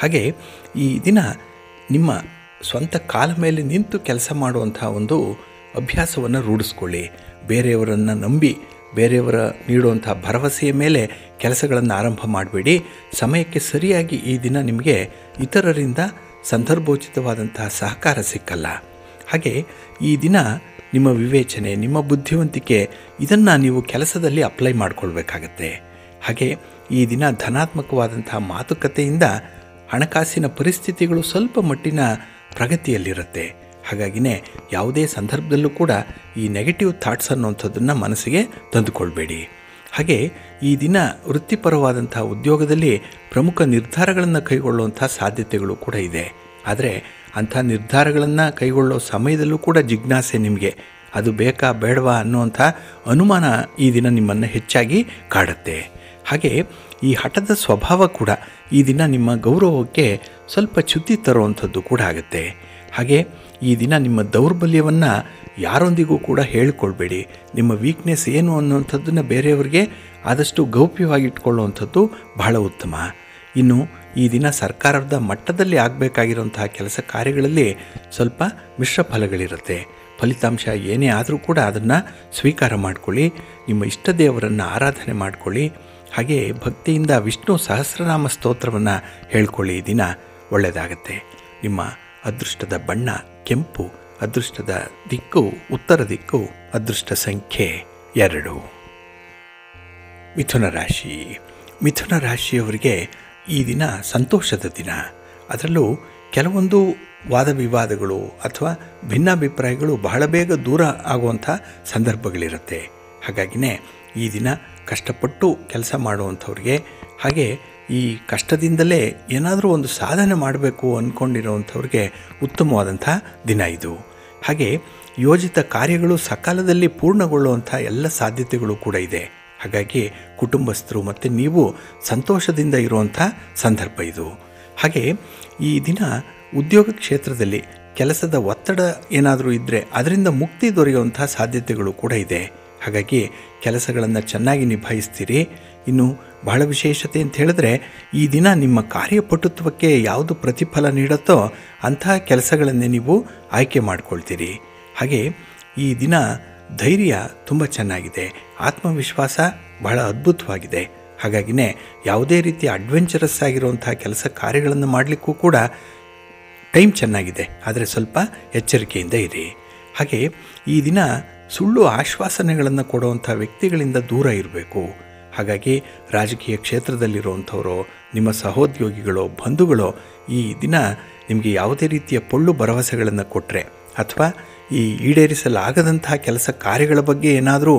ಹಾಗೆ ಈ ದಿನ ನಿಮ್ಮ ಸ್ವಂತ ಕಾಲ ಮೇಲೆ ನಿಂತು ಕೆಲಸ ಮಾಡುವಂಥ ಒಂದು ಅಭ್ಯಾಸವನ್ನು ರೂಢಿಸ್ಕೊಳ್ಳಿ. ಬೇರೆಯವರನ್ನು ನಂಬಿ, ಬೇರೆಯವರ ನೀಡುವಂಥ ಭರವಸೆಯ ಮೇಲೆ ಕೆಲಸಗಳನ್ನು ಆರಂಭ ಮಾಡಬೇಡಿ. ಸಮಯಕ್ಕೆ ಸರಿಯಾಗಿ ಈ ದಿನ ನಿಮಗೆ ಇತರರಿಂದ ಸಂದರ್ಭೋಚಿತವಾದಂತಹ ಸಹಕಾರ ಸಿಕ್ಕಲ್ಲ. ಹಾಗೆ ಈ ದಿನ ನಿಮ್ಮ ವಿವೇಚನೆ, ನಿಮ್ಮ ಬುದ್ಧಿವಂತಿಕೆ, ಇದನ್ನು ನೀವು ಕೆಲಸದಲ್ಲಿ ಅಪ್ಲೈ ಮಾಡಿಕೊಳ್ಬೇಕಾಗತ್ತೆ. ಹಾಗೆ ಈ ದಿನ ಧನಾತ್ಮಕವಾದಂತಹ ಮಾತುಕತೆಯಿಂದ ಹಣಕಾಸಿನ ಪರಿಸ್ಥಿತಿಗಳು ಸ್ವಲ್ಪ ಮಟ್ಟಿನ ಪ್ರಗತಿಯಲ್ಲಿರುತ್ತೆ. ಹಾಗಾಗಿನೇ ಯಾವುದೇ ಸಂದರ್ಭದಲ್ಲೂ ಕೂಡ ಈ ನೆಗೆಟಿವ್ ಥಾಟ್ಸ್ ಅನ್ನುವಂಥದ್ದನ್ನು ಮನಸ್ಸಿಗೆ ತಂದುಕೊಳ್ಬೇಡಿ. ಹಾಗೆ ಈ ದಿನ ವೃತ್ತಿಪರವಾದಂಥ ಉದ್ಯೋಗದಲ್ಲಿ ಪ್ರಮುಖ ನಿರ್ಧಾರಗಳನ್ನು ಕೈಗೊಳ್ಳುವಂಥ ಸಾಧ್ಯತೆಗಳು ಕೂಡ ಇದೆ. ಆದರೆ ಅಂಥ ನಿರ್ಧಾರಗಳನ್ನು ಕೈಗೊಳ್ಳೋ ಸಮಯದಲ್ಲೂ ಕೂಡ ಜಿಜ್ಞಾಸೆ, ನಿಮಗೆ ಅದು ಬೇಕಾ ಬೇಡವಾ ಅನ್ನುವಂಥ ಅನುಮಾನ ಈ ದಿನ ನಿಮ್ಮನ್ನು ಹೆಚ್ಚಾಗಿ ಕಾಡುತ್ತೆ. ಹಾಗೆ ಈ ಹಠದ ಸ್ವಭಾವ ಕೂಡ ಈ ದಿನ ನಿಮ್ಮ ಗೌರವಕ್ಕೆ ಸ್ವಲ್ಪ ಚ್ಯುತಿ ತರುವಂಥದ್ದು ಕೂಡ ಆಗುತ್ತೆ. ಹಾಗೆ ಈ ದಿನ ನಿಮ್ಮ ದೌರ್ಬಲ್ಯವನ್ನು ಯಾರೊಂದಿಗೂ ಕೂಡ ಹೇಳಿಕೊಳ್ಬೇಡಿ. ನಿಮ್ಮ ವೀಕ್ನೆಸ್ ಏನು ಅನ್ನುವಂಥದ್ದನ್ನು ಬೇರೆಯವರಿಗೆ ಆದಷ್ಟು ಗೌಪ್ಯವಾಗಿಟ್ಕೊಳ್ಳುವಂಥದ್ದು ಬಹಳ ಉತ್ತಮ. ಇನ್ನು ಈ ದಿನ ಸರ್ಕಾರದ ಮಟ್ಟದಲ್ಲಿ ಆಗಬೇಕಾಗಿರುವಂತಹ ಕೆಲಸ ಕಾರ್ಯಗಳಲ್ಲಿ ಸ್ವಲ್ಪ ಮಿಶ್ರ ಫಲಗಳಿರುತ್ತೆ. ಫಲಿತಾಂಶ ಏನೇ ಆದರೂ ಕೂಡ ಅದನ್ನು ಸ್ವೀಕಾರ ಮಾಡಿಕೊಳ್ಳಿ. ನಿಮ್ಮ ಇಷ್ಟ ದೇವರನ್ನು ಆರಾಧನೆ ಮಾಡಿಕೊಳ್ಳಿ. ಹಾಗೆ ಭಕ್ತಿಯಿಂದ ವಿಷ್ಣು ಸಹಸ್ರನಾಮ ಸ್ತೋತ್ರವನ್ನು ಹೇಳ್ಕೊಳ್ಳಿ. ಈ ದಿನ ಒಳ್ಳೆಯದಾಗತ್ತೆ. ನಿಮ್ಮ ಅದೃಷ್ಟದ ಬಣ್ಣ ಕೆಂಪು, ಅದೃಷ್ಟದ ದಿಕ್ಕು ಉತ್ತರ ದಿಕ್ಕು, ಅದೃಷ್ಟ ಸಂಖ್ಯೆ 2. ಮಿಥುನ ರಾಶಿ. ಮಿಥುನ ರಾಶಿಯವರಿಗೆ ಈ ದಿನ ಸಂತೋಷದ ದಿನ. ಅದರಲ್ಲೂ ಕೆಲವೊಂದು ವಾದ ವಿವಾದಗಳು ಅಥವಾ ಭಿನ್ನಾಭಿಪ್ರಾಯಗಳು ಬಹಳ ಬೇಗ ದೂರ ಆಗುವಂಥ ಸಂದರ್ಭಗಳಿರುತ್ತೆ. ಹಾಗಾಗಿನೇ ಈ ದಿನ ಕಷ್ಟಪಟ್ಟು ಕೆಲಸ ಮಾಡುವಂಥವ್ರಿಗೆ, ಹಾಗೆ ಈ ಕಷ್ಟದಿಂದಲೇ ಏನಾದರೂ ಒಂದು ಸಾಧನೆ ಮಾಡಬೇಕು ಅಂದ್ಕೊಂಡಿರೋವಂಥವ್ರಿಗೆ ಉತ್ತಮವಾದಂಥ ದಿನ ಇದು. ಹಾಗೆ ಯೋಜಿತ ಕಾರ್ಯಗಳು ಸಕಾಲದಲ್ಲಿ ಪೂರ್ಣಗೊಳ್ಳುವಂಥ ಎಲ್ಲ ಸಾಧ್ಯತೆಗಳು ಕೂಡ ಇದೆ. ಹಾಗಾಗಿ ಕುಟುಂಬಸ್ಥರು ಮತ್ತು ನೀವು ಸಂತೋಷದಿಂದ ಇರುವಂಥ ಸಂದರ್ಭ ಇದು. ಹಾಗೆ ಈ ದಿನ ಉದ್ಯೋಗ ಕ್ಷೇತ್ರದಲ್ಲಿ ಕೆಲಸದ ಒತ್ತಡ ಏನಾದರೂ ಇದ್ದರೆ ಅದರಿಂದ ಮುಕ್ತಿ ದೊರೆಯುವಂಥ ಸಾಧ್ಯತೆಗಳು ಕೂಡ ಇದೆ. ಹಾಗಾಗಿ ಕೆಲಸಗಳನ್ನು ಚೆನ್ನಾಗಿ ನಿಭಾಯಿಸ್ತೀರಿ. ಇನ್ನು ಬಹಳ ವಿಶೇಷತೆ ಅಂತ ಹೇಳಿದ್ರೆ, ಈ ದಿನ ನಿಮ್ಮ ಕಾರ್ಯಪಟುತ್ವಕ್ಕೆ ಯಾವುದು ಪ್ರತಿಫಲ ನೀಡುತ್ತೋ ಅಂತಹ ಕೆಲಸಗಳನ್ನೇ ನೀವು ಆಯ್ಕೆ ಮಾಡಿಕೊಳ್ತೀರಿ. ಹಾಗೆ ಈ ದಿನ ಧೈರ್ಯ ತುಂಬ ಚೆನ್ನಾಗಿದೆ, ಆತ್ಮವಿಶ್ವಾಸ ಬಹಳ ಅದ್ಭುತವಾಗಿದೆ. ಹಾಗಾಗಿನೇ ಯಾವುದೇ ರೀತಿಯ ಅಡ್ವೆಂಚರಸ್ ಆಗಿರುವಂಥ ಕೆಲಸ ಕಾರ್ಯಗಳನ್ನು ಮಾಡಲಿಕ್ಕೂ ಕೂಡ ಟೈಮ್ ಚೆನ್ನಾಗಿದೆ, ಆದರೆ ಸ್ವಲ್ಪ ಎಚ್ಚರಿಕೆಯಿಂದ ಇರಿ. ಹಾಗೆ ಈ ದಿನ ಸುಳ್ಳು ಆಶ್ವಾಸನೆಗಳನ್ನು ಕೊಡುವಂಥ ವ್ಯಕ್ತಿಗಳಿಂದ ದೂರ ಇರಬೇಕು. ಹಾಗಾಗಿ ರಾಜಕೀಯ ಕ್ಷೇತ್ರದಲ್ಲಿರುವಂಥವರು, ನಿಮ್ಮ ಸಹೋದ್ಯೋಗಿಗಳು, ಬಂಧುಗಳು ಈ ದಿನ ನಿಮಗೆ ಯಾವುದೇ ರೀತಿಯ ಪೊಳ್ಳು ಭರವಸೆಗಳನ್ನು ಕೊಟ್ಟರೆ ಅಥವಾ ಈ ಈಡೇರಿಸಲಾಗದಂತಹ ಕೆಲಸ ಕಾರ್ಯಗಳ ಬಗ್ಗೆ ಏನಾದರೂ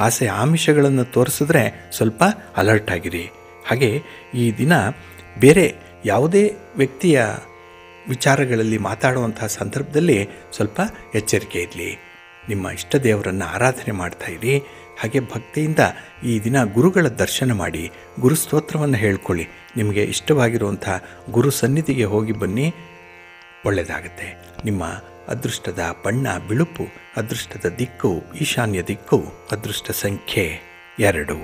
ಆಸೆ ಆಮಿಷಗಳನ್ನು ತೋರಿಸಿದ್ರೆ ಸ್ವಲ್ಪ ಅಲರ್ಟ್ ಆಗಿರಿ. ಹಾಗೆ ಈ ದಿನ ಬೇರೆ ಯಾವುದೇ ವ್ಯಕ್ತಿಯ ವಿಚಾರಗಳಲ್ಲಿ ಮಾತಾಡುವಂತಹ ಸಂದರ್ಭದಲ್ಲಿ ಸ್ವಲ್ಪ ಎಚ್ಚರಿಕೆ ಇರಲಿ. ನಿಮ್ಮ ಇಷ್ಟ ದೇವರನ್ನು ಆರಾಧನೆ ಮಾಡ್ತಾಯಿರಿ. ಹಾಗೆ ಭಕ್ತಿಯಿಂದ ಈ ದಿನ ಗುರುಗಳ ದರ್ಶನ ಮಾಡಿ ಗುರು ಸ್ತೋತ್ರವನ್ನು ಹೇಳ್ಕೊಳ್ಳಿ. ನಿಮಗೆ ಇಷ್ಟವಾಗಿರುವಂಥ ಗುರು ಸನ್ನಿಧಿಗೆ ಹೋಗಿ ಬನ್ನಿ, ಒಳ್ಳೆಯದಾಗುತ್ತೆ. ನಿಮ್ಮ ಅದೃಷ್ಟದ ಬಣ್ಣ ಬಿಳುಪು, ಅದೃಷ್ಟದ ದಿಕ್ಕು ಈಶಾನ್ಯ ದಿಕ್ಕು, ಅದೃಷ್ಟ ಸಂಖ್ಯೆ 2.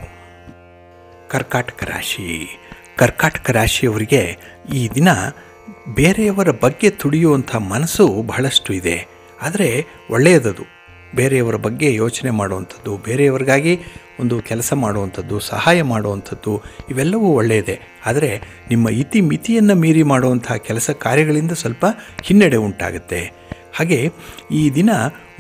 ಕರ್ಕಾಟಕ ರಾಶಿ. ಕರ್ಕಾಟಕ ರಾಶಿಯವರಿಗೆ ಈ ದಿನ ಬೇರೆಯವರ ಬಗ್ಗೆ ತುಡಿಯುವಂಥ ಮನಸ್ಸು ಬಹಳಷ್ಟು ಇದೆ. ಆದರೆ ಒಳ್ಳೆಯದದು. ಬೇರೆಯವರ ಬಗ್ಗೆ ಯೋಚನೆ ಮಾಡುವಂಥದ್ದು, ಬೇರೆಯವರಿಗಾಗಿ ಒಂದು ಕೆಲಸ ಮಾಡುವಂಥದ್ದು, ಸಹಾಯ ಮಾಡುವಂಥದ್ದು, ಇವೆಲ್ಲವೂ ಒಳ್ಳೆಯದೇ. ಆದರೆ ನಿಮ್ಮ ಮಿತಿಯನ್ನು ಮೀರಿ ಮಾಡುವಂಥ ಕೆಲಸ ಕಾರ್ಯಗಳಿಂದ ಸ್ವಲ್ಪ ಹಿನ್ನಡೆ ಉಂಟಾಗುತ್ತೆ. ಹಾಗೆ ಈ ದಿನ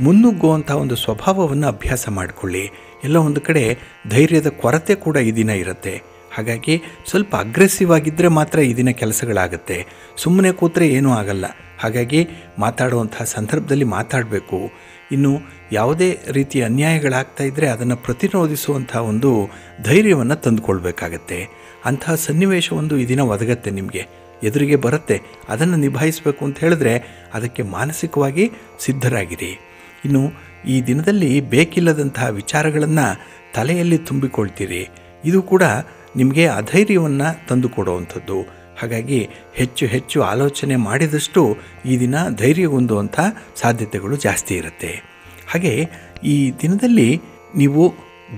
ಮುನ್ನುಗ್ಗುವಂಥ ಒಂದು ಸ್ವಭಾವವನ್ನು ಅಭ್ಯಾಸ ಮಾಡಿಕೊಳ್ಳಿ. ಎಲ್ಲ ಒಂದು ಕಡೆ ಧೈರ್ಯದ ಕೊರತೆ ಕೂಡ ಈ ದಿನ ಇರುತ್ತೆ. ಹಾಗಾಗಿ ಸ್ವಲ್ಪ ಅಗ್ರೆಸಿವ್ ಆಗಿದ್ದರೆ ಮಾತ್ರ ಈ ದಿನ ಕೆಲಸಗಳಾಗುತ್ತೆ. ಸುಮ್ಮನೆ ಕೂತ್ರೆ ಏನೂ ಆಗಲ್ಲ. ಹಾಗಾಗಿ ಮಾತಾಡುವಂಥ ಸಂದರ್ಭದಲ್ಲಿ ಮಾತಾಡಬೇಕು. ಇನ್ನು ಯಾವುದೇ ರೀತಿಯ ಅನ್ಯಾಯಗಳಾಗ್ತಾ ಇದ್ದರೆ ಅದನ್ನು ಪ್ರತಿರೋಧಿಸುವಂಥ ಒಂದು ಧೈರ್ಯವನ್ನು ತಂದುಕೊಳ್ಬೇಕಾಗತ್ತೆ. ಅಂತಹ ಸನ್ನಿವೇಶ ಒಂದು ಈ ದಿನ ಒದಗತ್ತೆ, ನಿಮಗೆ ಎದುರಿಗೆ ಬರುತ್ತೆ. ಅದನ್ನು ನಿಭಾಯಿಸಬೇಕು ಅಂತ ಹೇಳಿದ್ರೆ ಅದಕ್ಕೆ ಮಾನಸಿಕವಾಗಿ ಸಿದ್ಧರಾಗಿರಿ. ಇನ್ನು ಈ ದಿನದಲ್ಲಿ ಬೇಕಿಲ್ಲದಂತಹ ವಿಚಾರಗಳನ್ನು ತಲೆಯಲ್ಲಿ ತುಂಬಿಕೊಳ್ತೀರಿ. ಇದು ಕೂಡ ನಿಮಗೆ ಅಧೈರ್ಯವನ್ನು ತಂದುಕೊಡುವಂಥದ್ದು. ಹಾಗಾಗಿ ಹೆಚ್ಚು ಹೆಚ್ಚು ಆಲೋಚನೆ ಮಾಡಿದಷ್ಟು ಈ ದಿನ ಧೈರ್ಯ ಹೊಂದುವಂಥ ಸಾಧ್ಯತೆಗಳು ಜಾಸ್ತಿ ಇರುತ್ತೆ. ಹಾಗೆ ಈ ದಿನದಲ್ಲಿ ನೀವು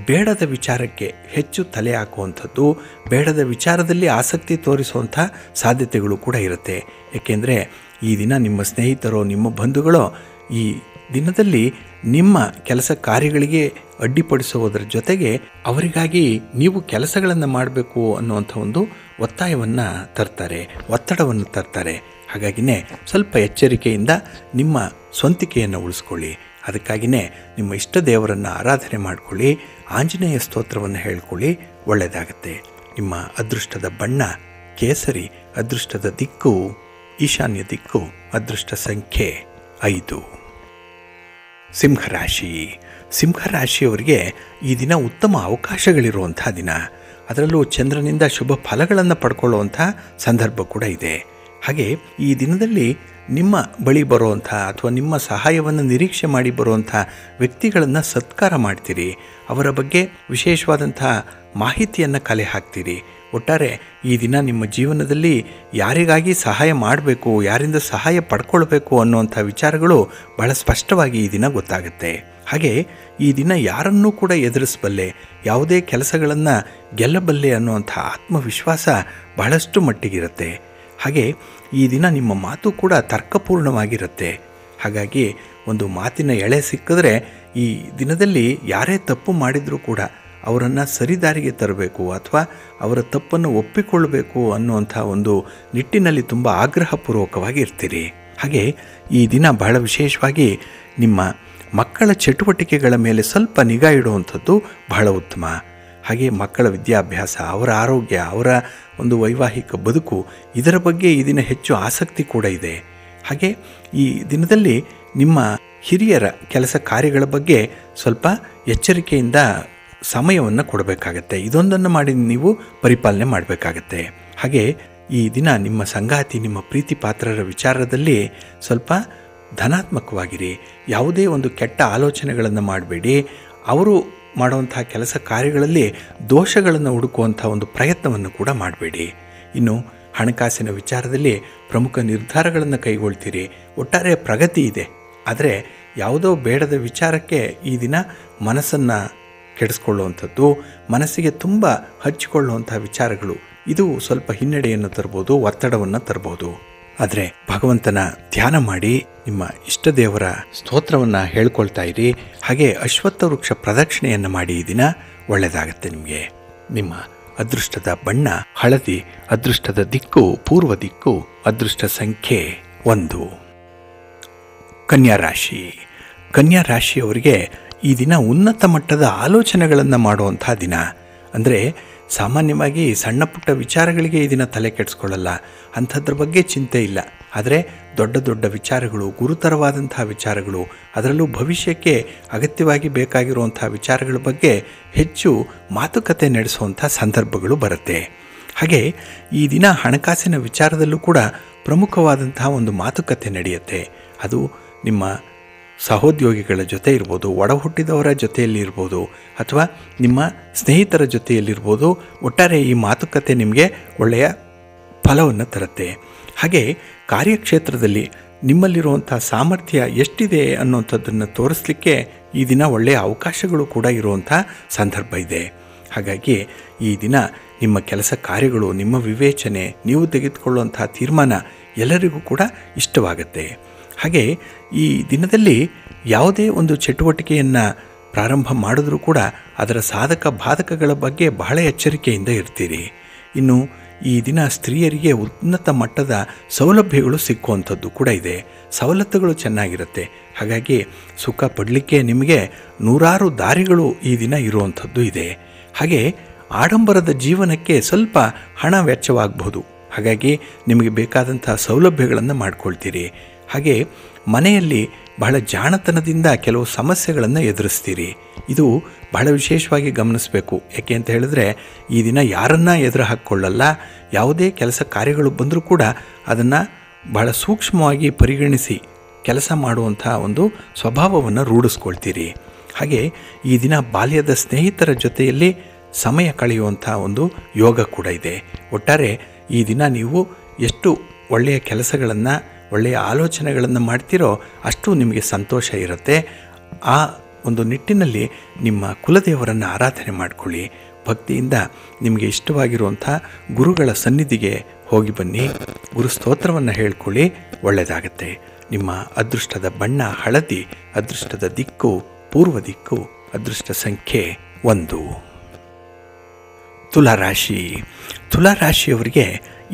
ಬೇಡದ ವಿಚಾರಕ್ಕೆ ಹೆಚ್ಚು ತಲೆ ಹಾಕುವಂಥದ್ದು, ಬೇಡದ ವಿಚಾರದಲ್ಲಿ ಆಸಕ್ತಿ ತೋರಿಸುವಂಥ ಸಾಧ್ಯತೆಗಳು ಕೂಡ ಇರುತ್ತೆ. ಏಕೆಂದರೆ ಈ ದಿನ ನಿಮ್ಮ ಸ್ನೇಹಿತರೋ ನಿಮ್ಮ ಬಂಧುಗಳೋ ಈ ದಿನದಲ್ಲಿ ನಿಮ್ಮ ಕೆಲಸ ಕಾರ್ಯಗಳಿಗೆ ಅಡ್ಡಿಪಡಿಸುವುದರ ಜೊತೆಗೆ ಅವರಿಗಾಗಿ ನೀವು ಕೆಲಸಗಳನ್ನು ಮಾಡಬೇಕು ಅನ್ನುವಂಥ ಒಂದು ಒತ್ತಾಯವನ್ನು ತರ್ತಾರೆ, ಒತ್ತಡವನ್ನು ತರ್ತಾರೆ. ಹಾಗಾಗಿನೇ ಸ್ವಲ್ಪ ಎಚ್ಚರಿಕೆಯಿಂದ ನಿಮ್ಮ ಸ್ವಂತಿಕೆಯನ್ನು ಉಳಿಸ್ಕೊಳ್ಳಿ. ಅದಕ್ಕಾಗಿಯೇ ನಿಮ್ಮ ಇಷ್ಟ ದೇವರನ್ನು ಆರಾಧನೆ ಮಾಡಿಕೊಳ್ಳಿ, ಆಂಜನೇಯ ಸ್ತೋತ್ರವನ್ನು ಹೇಳ್ಕೊಳ್ಳಿ, ಒಳ್ಳೆಯದಾಗತ್ತೆ. ನಿಮ್ಮ ಅದೃಷ್ಟದ ಬಣ್ಣ ಕೇಸರಿ, ಅದೃಷ್ಟದ ದಿಕ್ಕು ಈಶಾನ್ಯ ದಿಕ್ಕು, ಅದೃಷ್ಟ ಸಂಖ್ಯೆ 5. ಸಿಂಹರಾಶಿ. ಸಿಂಹರಾಶಿಯವರಿಗೆ ಈ ದಿನ ಉತ್ತಮ ಅವಕಾಶಗಳಿರುವಂಥ ದಿನ. ಅದರಲ್ಲೂ ಚಂದ್ರನಿಂದ ಶುಭ ಫಲಗಳನ್ನು ಪಡ್ಕೊಳ್ಳುವಂಥ ಸಂದರ್ಭ ಕೂಡ ಇದೆ. ಹಾಗೆ ಈ ದಿನದಲ್ಲಿ ನಿಮ್ಮ ಬಳಿ ಬರುವಂಥ ಅಥವಾ ನಿಮ್ಮ ಸಹಾಯವನ್ನು ನಿರೀಕ್ಷೆ ಮಾಡಿ ಬರುವಂಥ ವ್ಯಕ್ತಿಗಳನ್ನು ಸತ್ಕಾರ ಮಾಡ್ತೀರಿ. ಅವರ ಬಗ್ಗೆ ವಿಶೇಷವಾದಂಥ ಮಾಹಿತಿಯನ್ನು ಕಲೆ ಹಾಕ್ತೀರಿ. ಒಟ್ಟಾರೆ ಈ ದಿನ ನಿಮ್ಮ ಜೀವನದಲ್ಲಿ ಯಾರಿಗಾಗಿ ಸಹಾಯ ಮಾಡಬೇಕು, ಯಾರಿಂದ ಸಹಾಯ ಪಡ್ಕೊಳ್ಬೇಕು ಅನ್ನುವಂಥ ವಿಚಾರಗಳು ಬಹಳ ಸ್ಪಷ್ಟವಾಗಿ ಈ ದಿನ ಗೊತ್ತಾಗುತ್ತೆ. ಹಾಗೆ ಈ ದಿನ ಯಾರನ್ನೂ ಕೂಡ ಎದುರಿಸಬಲ್ಲೆ, ಯಾವುದೇ ಕೆಲಸಗಳನ್ನು ಗೆಲ್ಲಬಲ್ಲೆ ಅನ್ನುವಂಥ ಆತ್ಮವಿಶ್ವಾಸ ಬಹಳಷ್ಟು ಮಟ್ಟಿಗಿರುತ್ತೆ. ಹಾಗೆ ಈ ದಿನ ನಿಮ್ಮ ಮಾತು ಕೂಡ ತರ್ಕಪೂರ್ಣವಾಗಿರುತ್ತೆ. ಹಾಗಾಗಿ ಒಂದು ಮಾತಿನ ಎಳೆ ಸಿಕ್ಕಿದ್ರೆ ಈ ದಿನದಲ್ಲಿ ಯಾರೇ ತಪ್ಪು ಮಾಡಿದರೂ ಕೂಡ ಅವರನ್ನು ಸರಿದಾರಿಗೆ ತರಬೇಕು ಅಥವಾ ಅವರ ತಪ್ಪನ್ನು ಒಪ್ಪಿಕೊಳ್ಳಬೇಕು ಅನ್ನುವಂಥ ಒಂದು ನಿಟ್ಟಿನಲ್ಲಿ ತುಂಬ ಆಗ್ರಹಪೂರ್ವಕವಾಗಿ ಇರ್ತೀರಿ. ಹಾಗೆ ಈ ದಿನ ಬಹಳ ವಿಶೇಷವಾಗಿ ನಿಮ್ಮ ಮಕ್ಕಳ ಚಟುವಟಿಕೆಗಳ ಮೇಲೆ ಸ್ವಲ್ಪ ನಿಗಾ ಇಡುವಂಥದ್ದು ಬಹಳ ಉತ್ತಮ. ಹಾಗೆ ಮಕ್ಕಳ ವಿದ್ಯಾಭ್ಯಾಸ, ಅವರ ಆರೋಗ್ಯ, ಅವರ ಒಂದು ವೈವಾಹಿಕ ಬದುಕು, ಇದರ ಬಗ್ಗೆ ಈ ದಿನ ಹೆಚ್ಚು ಆಸಕ್ತಿ ಕೂಡ ಇದೆ. ಹಾಗೆ ಈ ದಿನದಲ್ಲಿ ನಿಮ್ಮ ಹಿರಿಯರ ಕೆಲಸ ಕಾರ್ಯಗಳ ಬಗ್ಗೆ ಸ್ವಲ್ಪ ಎಚ್ಚರಿಕೆಯಿಂದ ಸಮಯವನ್ನು ಕೊಡಬೇಕಾಗತ್ತೆ. ಇದೊಂದನ್ನು ಮಾಡಿ ನೀವು ಪರಿಪಾಲನೆ ಮಾಡಬೇಕಾಗತ್ತೆ. ಹಾಗೆ ಈ ದಿನ ನಿಮ್ಮ ಸಂಗಾತಿ, ನಿಮ್ಮ ಪ್ರೀತಿ ಪಾತ್ರರ ವಿಚಾರದಲ್ಲಿ ಸ್ವಲ್ಪ ಧನಾತ್ಮಕವಾಗಿರಿ. ಯಾವುದೇ ಒಂದು ಕೆಟ್ಟ ಆಲೋಚನೆಗಳನ್ನು ಮಾಡಬೇಡಿ. ಅವರು ಮಾಡುವಂಥ ಕೆಲಸ ಕಾರ್ಯಗಳಲ್ಲಿ ದೋಷಗಳನ್ನು ಹುಡುಕುವಂಥ ಒಂದು ಪ್ರಯತ್ನವನ್ನು ಕೂಡ ಮಾಡಬೇಡಿ. ಇನ್ನು ಹಣಕಾಸಿನ ವಿಚಾರದಲ್ಲಿ ಪ್ರಮುಖ ನಿರ್ಧಾರಗಳನ್ನು ಕೈಗೊಳ್ತೀರಿ. ಒಟ್ಟಾರೆ ಪ್ರಗತಿ ಇದೆ. ಆದರೆ ಯಾವುದೋ ಬೇಡದ ವಿಚಾರಕ್ಕೆ ಈ ದಿನ ಮನಸ್ಸನ್ನು ಕೆಡಿಸ್ಕೊಳ್ಳುವಂಥದ್ದು, ಮನಸ್ಸಿಗೆ ತುಂಬ ಹಚ್ಚಿಕೊಳ್ಳುವಂಥ ವಿಚಾರಗಳು, ಇದು ಸ್ವಲ್ಪ ಹಿನ್ನಡೆಯನ್ನು ತರ್ಬೋದು, ಒತ್ತಡವನ್ನು ತರ್ಬೋದು. ಆದರೆ ಭಗವಂತನ ಧ್ಯಾನ ಮಾಡಿ ನಿಮ್ಮ ಇಷ್ಟ ದೇವರ ಸ್ತೋತ್ರವನ್ನು ಹೇಳ್ಕೊಳ್ತಾ ಇರಿ. ಹಾಗೆ ಅಶ್ವತ್ಥ ವೃಕ್ಷ ಪ್ರದಕ್ಷಿಣೆಯನ್ನು ಮಾಡಿ ಈ ದಿನ ಒಳ್ಳೆಯದಾಗತ್ತೆ ನಿಮಗೆ. ನಿಮ್ಮ ಅದೃಷ್ಟದ ಬಣ್ಣ ಹಳದಿ, ಅದೃಷ್ಟದ ದಿಕ್ಕು ಪೂರ್ವ ದಿಕ್ಕು, ಅದೃಷ್ಟ ಸಂಖ್ಯೆ 1. ಕನ್ಯಾ ರಾಶಿ. ಕನ್ಯಾ ರಾಶಿಯವರಿಗೆ ಈ ದಿನ ಉನ್ನತ ಮಟ್ಟದ ಆಲೋಚನೆಗಳನ್ನು ಮಾಡುವಂಥ ದಿನ. ಅಂದರೆ ಸಾಮಾನ್ಯವಾಗಿ ಸಣ್ಣ ಪುಟ್ಟ ವಿಚಾರಗಳಿಗೆ ಈ ದಿನ ತಲೆ ಕೆಡಿಸ್ಕೊಳ್ಳಲ್ಲ, ಅಂಥದ್ರ ಬಗ್ಗೆ ಚಿಂತೆ ಇಲ್ಲ. ಆದರೆ ದೊಡ್ಡ ದೊಡ್ಡ ವಿಚಾರಗಳು, ಗುರುತರವಾದಂಥ ವಿಚಾರಗಳು, ಅದರಲ್ಲೂ ಭವಿಷ್ಯಕ್ಕೆ ಅಗತ್ಯವಾಗಿ ಬೇಕಾಗಿರುವಂಥ ವಿಚಾರಗಳ ಬಗ್ಗೆ ಹೆಚ್ಚು ಮಾತುಕತೆ ನಡೆಸುವಂಥ ಸಂದರ್ಭಗಳು ಬರುತ್ತೆ. ಹಾಗೆ ಈ ದಿನ ಹಣಕಾಸಿನ ವಿಚಾರದಲ್ಲೂ ಕೂಡ ಪ್ರಮುಖವಾದಂತಹ ಒಂದು ಮಾತುಕತೆ ನಡೆಯುತ್ತೆ. ಅದು ನಿಮ್ಮ ಸಹೋದ್ಯೋಗಿಗಳ ಜೊತೆ ಇರ್ಬೋದು, ಒಡ ಹುಟ್ಟಿದವರ ಜೊತೆಯಲ್ಲಿ ಇರ್ಬೋದು, ಅಥವಾ ನಿಮ್ಮ ಸ್ನೇಹಿತರ ಜೊತೆಯಲ್ಲಿರ್ಬೋದು. ಒಟ್ಟಾರೆ ಈ ಮಾತುಕತೆ ನಿಮಗೆ ಒಳ್ಳೆಯ ಫಲವನ್ನು ತರುತ್ತೆ. ಹಾಗೆ ಕಾರ್ಯಕ್ಷೇತ್ರದಲ್ಲಿ ನಿಮ್ಮಲ್ಲಿರುವಂಥ ಸಾಮರ್ಥ್ಯ ಎಷ್ಟಿದೆ ಅನ್ನೋಂಥದ್ದನ್ನು ತೋರಿಸಲಿಕ್ಕೆ ಈ ದಿನ ಒಳ್ಳೆಯ ಅವಕಾಶಗಳು ಕೂಡ ಇರುವಂಥ ಸಂದರ್ಭ ಇದೆ. ಹಾಗಾಗಿ ಈ ದಿನ ನಿಮ್ಮ ಕೆಲಸ ಕಾರ್ಯಗಳು, ನಿಮ್ಮ ವಿವೇಚನೆ, ನೀವು ತೆಗೆದುಕೊಳ್ಳುವಂಥ ತೀರ್ಮಾನ ಎಲ್ಲರಿಗೂ ಕೂಡ ಇಷ್ಟವಾಗುತ್ತೆ. ಹಾಗೆ ಈ ದಿನದಲ್ಲಿ ಯಾವುದೇ ಒಂದು ಚಟುವಟಿಕೆಯನ್ನು ಪ್ರಾರಂಭ ಮಾಡಿದ್ರೂ ಕೂಡ ಅದರ ಸಾಧಕ ಬಾಧಕಗಳ ಬಗ್ಗೆ ಬಹಳ ಎಚ್ಚರಿಕೆಯಿಂದ ಇರ್ತೀರಿ. ಇನ್ನು ಈ ದಿನ ಸ್ತ್ರೀಯರಿಗೆ ಉನ್ನತ ಮಟ್ಟದ ಸೌಲಭ್ಯಗಳು ಸಿಕ್ಕುವಂಥದ್ದು ಕೂಡ ಇದೆ. ಸವಲತ್ತುಗಳು ಚೆನ್ನಾಗಿರುತ್ತೆ. ಹಾಗಾಗಿ ಸುಖ ಪಡಲಿಕ್ಕೆ ನಿಮಗೆ ನೂರಾರು ದಾರಿಗಳು ಈ ದಿನ ಇರುವಂಥದ್ದು ಇದೆ. ಹಾಗೆ ಆಡಂಬರದ ಜೀವನಕ್ಕೆ ಸ್ವಲ್ಪ ಹಣ ವೆಚ್ಚವಾಗಬಹುದು. ಹಾಗಾಗಿ ನಿಮಗೆ ಬೇಕಾದಂಥ ಸೌಲಭ್ಯಗಳನ್ನು ಮಾಡ್ಕೊಳ್ತೀರಿ. ಹಾಗೆ ಮನೆಯಲ್ಲಿ ಬಹಳ ಜಾಣತನದಿಂದ ಕೆಲವು ಸಮಸ್ಯೆಗಳನ್ನು ಎದುರಿಸ್ತೀರಿ. ಇದು ಬಹಳ ವಿಶೇಷವಾಗಿ ಗಮನಿಸಬೇಕು. ಯಾಕೆ ಅಂತ ಹೇಳಿದ್ರೆ ಈ ದಿನ ಯಾರನ್ನ ಎದುರು ಹಾಕ್ಕೊಳ್ಳಲ್ಲ. ಯಾವುದೇ ಕೆಲಸ ಕಾರ್ಯಗಳು ಬಂದರೂ ಕೂಡ ಅದನ್ನು ಬಹಳ ಸೂಕ್ಷ್ಮವಾಗಿ ಪರಿಗಣಿಸಿ ಕೆಲಸ ಮಾಡುವಂಥ ಒಂದು ಸ್ವಭಾವವನ್ನು ರೂಢಿಸ್ಕೊಳ್ತೀರಿ. ಹಾಗೆ ಈ ದಿನ ಬಾಲ್ಯದ ಸ್ನೇಹಿತರ ಜೊತೆಯಲ್ಲಿ ಸಮಯ ಕಳೆಯುವಂಥ ಒಂದು ಯೋಗ ಕೂಡ ಇದೆ. ಒಟ್ಟಾರೆ ಈ ದಿನ ನೀವು ಎಷ್ಟು ಒಳ್ಳೆಯ ಕೆಲಸಗಳನ್ನು, ಒಳ್ಳೆಯ ಆಲೋಚನೆಗಳನ್ನು ಮಾಡ್ತೀರೋ ಅಷ್ಟು ನಿಮಗೆ ಸಂತೋಷ ಇರುತ್ತೆ. ಆ ಒಂದು ನಿಟ್ಟಿನಲ್ಲಿ ನಿಮ್ಮ ಕುಲದೇವರನ್ನು ಆರಾಧನೆ ಮಾಡಿಕೊಳ್ಳಿ. ಭಕ್ತಿಯಿಂದ ನಿಮಗೆ ಇಷ್ಟವಾಗಿರುವಂಥ ಗುರುಗಳ ಸನ್ನಿಧಿಗೆ ಹೋಗಿ ಬನ್ನಿ, ಗುರು ಸ್ತೋತ್ರವನ್ನು ಹೇಳ್ಕೊಳ್ಳಿ, ಒಳ್ಳೆಯದಾಗತ್ತೆ. ನಿಮ್ಮ ಅದೃಷ್ಟದ ಬಣ್ಣ ಹಳದಿ, ಅದೃಷ್ಟದ ದಿಕ್ಕು ಪೂರ್ವ ದಿಕ್ಕು, ಅದೃಷ್ಟ ಸಂಖ್ಯೆ 1. ತುಲಾರಾಶಿ. ತುಲಾರಾಶಿಯವರಿಗೆ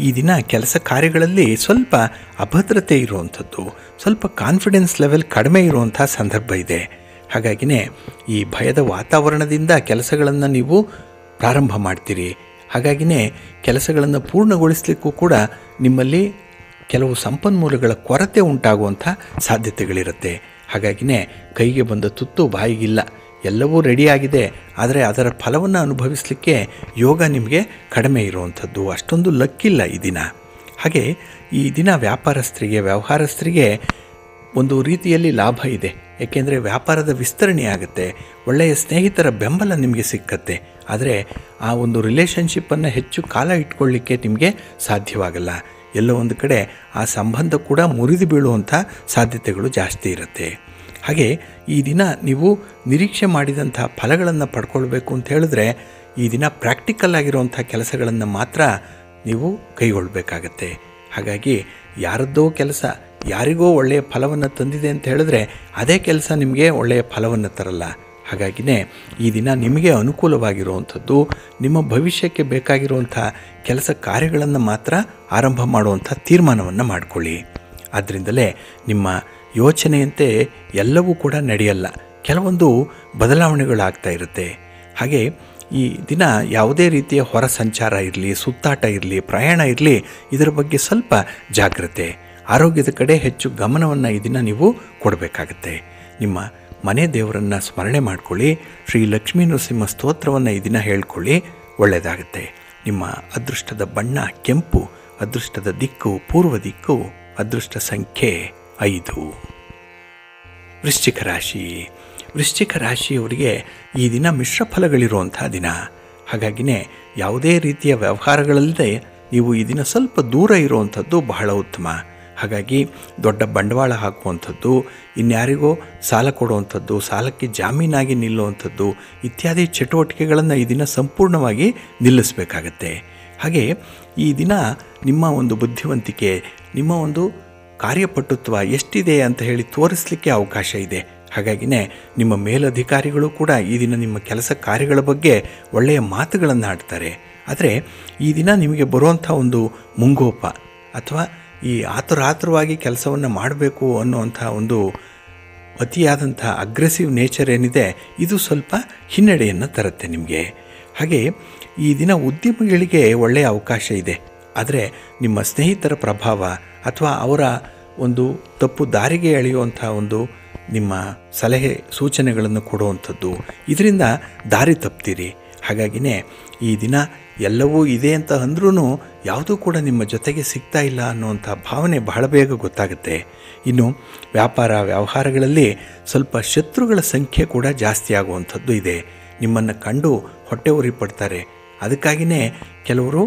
ಈ ದಿನ ಕೆಲಸ ಕಾರ್ಯಗಳಲ್ಲಿ ಸ್ವಲ್ಪ ಅಭದ್ರತೆ ಇರುವಂಥದ್ದು, ಸ್ವಲ್ಪ ಕಾನ್ಫಿಡೆನ್ಸ್ ಲೆವೆಲ್ ಕಡಿಮೆ ಇರುವಂಥ ಸಂದರ್ಭ ಇದೆ. ಹಾಗಾಗಿನೇ ಈ ಭಯದ ವಾತಾವರಣದಿಂದ ಕೆಲಸಗಳನ್ನು ನೀವು ಪ್ರಾರಂಭ ಮಾಡ್ತೀರಿ. ಹಾಗಾಗಿನೇ ಕೆಲಸಗಳನ್ನು ಪೂರ್ಣಗೊಳಿಸಲಿಕ್ಕೂ ಕೂಡ ನಿಮ್ಮಲ್ಲಿ ಕೆಲವು ಸಂಪನ್ಮೂಲಗಳ ಕೊರತೆ ಉಂಟಾಗುವಂಥ ಸಾಧ್ಯತೆಗಳಿರುತ್ತೆ. ಹಾಗಾಗಿನೇ ಕೈಗೆ ಬಂದ ತುತ್ತು ಬಾಯಿಗಿಲ್ಲ, ಎಲ್ಲವೂ ರೆಡಿಯಾಗಿದೆ, ಆದರೆ ಅದರ ಫಲವನ್ನು ಅನುಭವಿಸಲಿಕ್ಕೆ ಯೋಗ ನಿಮಗೆ ಕಡಿಮೆ ಇರುವಂಥದ್ದು, ಅಷ್ಟೊಂದು ಲಕ್ಕಿಲ್ಲ ಈ ದಿನ. ಹಾಗೆ ಈ ದಿನ ವ್ಯಾಪಾರಸ್ಥರಿಗೆ, ವ್ಯವಹಾರಸ್ಥರಿಗೆ ಒಂದು ರೀತಿಯಲ್ಲಿ ಲಾಭ ಇದೆ. ಏಕೆಂದರೆ ವ್ಯಾಪಾರದ ವಿಸ್ತರಣೆ ಆಗುತ್ತೆ, ಒಳ್ಳೆಯ ಸ್ನೇಹಿತರ ಬೆಂಬಲ ನಿಮಗೆ ಸಿಕ್ಕತ್ತೆ. ಆದರೆ ಆ ಒಂದು ರಿಲೇಷನ್ಶಿಪ್ಪನ್ನು ಹೆಚ್ಚು ಕಾಲ ಇಟ್ಕೊಳ್ಳಿಕ್ಕೆ ನಿಮಗೆ ಸಾಧ್ಯವಾಗಲ್ಲ. ಎಲ್ಲೋ ಒಂದು ಕಡೆ ಆ ಸಂಬಂಧ ಕೂಡ ಮುರಿದು ಬೀಳುವಂಥ ಸಾಧ್ಯತೆಗಳು ಜಾಸ್ತಿ ಇರುತ್ತೆ. ಹಾಗೆ ಈ ದಿನ ನೀವು ನಿರೀಕ್ಷೆ ಮಾಡಿದಂಥ ಫಲಗಳನ್ನು ಪಡ್ಕೊಳ್ಬೇಕು ಅಂತ ಹೇಳಿದ್ರೆ ಈ ದಿನ ಪ್ರಾಕ್ಟಿಕಲ್ ಆಗಿರುವಂಥ ಕೆಲಸಗಳನ್ನು ಮಾತ್ರ ನೀವು ಕೈಗೊಳ್ಳಬೇಕಾಗತ್ತೆ. ಹಾಗಾಗಿ ಯಾರದ್ದೋ ಕೆಲಸ ಯಾರಿಗೋ ಒಳ್ಳೆಯ ಫಲವನ್ನು ತಂದಿದೆ ಅಂತ ಹೇಳಿದ್ರೆ ಅದೇ ಕೆಲಸ ನಿಮಗೆ ಒಳ್ಳೆಯ ಫಲವನ್ನು ತರಲ್ಲ. ಹಾಗಾಗಿನೇ ಈ ದಿನ ನಿಮಗೆ ಅನುಕೂಲವಾಗಿರುವಂಥದ್ದು, ನಿಮ್ಮ ಭವಿಷ್ಯಕ್ಕೆ ಬೇಕಾಗಿರುವಂಥ ಕೆಲಸ ಕಾರ್ಯಗಳನ್ನು ಮಾತ್ರ ಆರಂಭ ಮಾಡುವಂಥ ತೀರ್ಮಾನವನ್ನು ಮಾಡಿಕೊಳ್ಳಿ. ಆದ್ದರಿಂದಲೇ ನಿಮ್ಮ ಯೋಚನೆಯಂತೆ ಎಲ್ಲವೂ ಕೂಡ ನಡೆಯಲ್ಲ, ಕೆಲವೊಂದು ಬದಲಾವಣೆಗಳಾಗ್ತಾ ಇರುತ್ತೆ. ಹಾಗೆ ಈ ದಿನ ಯಾವುದೇ ರೀತಿಯ ಹೊರ ಸಂಚಾರ ಇರಲಿ, ಸುತ್ತಾಟ ಇರಲಿ, ಪ್ರಯಾಣ ಇರಲಿ, ಇದರ ಬಗ್ಗೆ ಸ್ವಲ್ಪ ಜಾಗ್ರತೆ, ಆರೋಗ್ಯದ ಕಡೆ ಹೆಚ್ಚು ಗಮನವನ್ನು ಈ ದಿನ ನೀವು ಕೊಡಬೇಕಾಗತ್ತೆ. ನಿಮ್ಮ ಮನೆ ದೇವರನ್ನು ಸ್ಮರಣೆ ಮಾಡಿಕೊಳ್ಳಿ, ಶ್ರೀ ಲಕ್ಷ್ಮೀ ನರಸಿಂಹ ಸ್ತೋತ್ರವನ್ನು ಈ ದಿನ ಹೇಳ್ಕೊಳ್ಳಿ, ಒಳ್ಳೆಯದಾಗುತ್ತೆ. ನಿಮ್ಮ ಅದೃಷ್ಟದ ಬಣ್ಣ ಕೆಂಪು, ಅದೃಷ್ಟದ ದಿಕ್ಕು ಪೂರ್ವ ದಿಕ್ಕು, ಅದೃಷ್ಟ ಸಂಖ್ಯೆ 5. ವೃಶ್ಚಿಕ ರಾಶಿ. ವೃಶ್ಚಿಕ ರಾಶಿಯವರಿಗೆ ಈ ದಿನ ಮಿಶ್ರ ಫಲಗಳಿರುವಂಥ ದಿನ. ಹಾಗಾಗಿನೇ ಯಾವುದೇ ರೀತಿಯ ವ್ಯವಹಾರಗಳಲ್ಲದೆ ನೀವು ಈ ದಿನ ಸ್ವಲ್ಪ ದೂರ ಇರುವಂಥದ್ದು ಬಹಳ ಉತ್ತಮ. ಹಾಗಾಗಿ ದೊಡ್ಡ ಬಂಡವಾಳ ಹಾಕುವಂಥದ್ದು, ಇನ್ಯಾರಿಗೋ ಸಾಲ ಕೊಡುವಂಥದ್ದು, ಸಾಲಕ್ಕೆ ಜಾಮೀನಾಗಿ ನಿಲ್ಲುವಂಥದ್ದು ಇತ್ಯಾದಿ ಚಟುವಟಿಕೆಗಳನ್ನು ಈ ದಿನ ಸಂಪೂರ್ಣವಾಗಿ ನಿಲ್ಲಿಸಬೇಕಾಗತ್ತೆ. ಹಾಗೆ ಈ ದಿನ ನಿಮ್ಮ ಒಂದು ಬುದ್ಧಿವಂತಿಕೆ, ನಿಮ್ಮ ಒಂದು ಕಾರ್ಯಪಟುತ್ವ ಎಷ್ಟಿದೆ ಅಂತ ಹೇಳಿ ತೋರಿಸಲಿಕ್ಕೆ ಅವಕಾಶ ಇದೆ. ಹಾಗಾಗಿನೇ ನಿಮ್ಮ ಮೇಲಧಿಕಾರಿಗಳು ಕೂಡ ಈ ದಿನ ನಿಮ್ಮ ಕೆಲಸ ಕಾರ್ಯಗಳ ಬಗ್ಗೆ ಒಳ್ಳೆಯ ಮಾತುಗಳನ್ನು ಆಡ್ತಾರೆ. ಆದರೆ ಈ ದಿನ ನಿಮಗೆ ಬರುವಂಥ ಒಂದು ಮುಂಗೋಪ ಅಥವಾ ಈ ಆತುರಾತುರವಾಗಿ ಕೆಲಸವನ್ನು ಮಾಡಬೇಕು ಅನ್ನುವಂಥ ಒಂದು ಅತಿಯಾದಂಥ ಅಗ್ರೆಸಿವ್ ನೇಚರ್ ಏನಿದೆ, ಇದು ಸ್ವಲ್ಪ ಹಿನ್ನಡೆಯನ್ನು ತರುತ್ತೆ ನಿಮಗೆ. ಹಾಗೆ ಈ ದಿನ ಉದ್ಯಮಿಗಳಿಗೆ ಒಳ್ಳೆಯ ಅವಕಾಶ ಇದೆ. ಆದರೆ ನಿಮ್ಮ ಸ್ನೇಹಿತರ ಪ್ರಭಾವ ಅಥವಾ ಅವರ ಒಂದು ತಪ್ಪು ದಾರಿಗೆ ಎಳೆಯುವಂಥ ಒಂದು ನಿಮ್ಮ ಸಲಹೆ ಸೂಚನೆಗಳನ್ನು ಕೊಡುವಂಥದ್ದು, ಇದರಿಂದ ದಾರಿ ತಪ್ತೀರಿ. ಹಾಗಾಗಿನೇ ಈ ದಿನ ಎಲ್ಲವೂ ಇದೆ ಅಂತ ಅಂದ್ರೂ ಯಾವುದೂ ಕೂಡ ನಿಮ್ಮ ಜೊತೆಗೆ ಸಿಗ್ತಾ ಇಲ್ಲ ಅನ್ನುವಂಥ ಭಾವನೆ ಬಹಳ ಬೇಗ ಗೊತ್ತಾಗುತ್ತೆ. ಇನ್ನು ವ್ಯಾಪಾರ ವ್ಯವಹಾರಗಳಲ್ಲಿ ಸ್ವಲ್ಪ ಶತ್ರುಗಳ ಸಂಖ್ಯೆ ಕೂಡ ಜಾಸ್ತಿ ಆಗುವಂಥದ್ದು ಇದೆ. ನಿಮ್ಮನ್ನು ಕಂಡು ಹೊಟ್ಟೆ ಉರಿ ಪಡ್ತಾರೆ. ಅದಕ್ಕಾಗಿಯೇ ಕೆಲವರು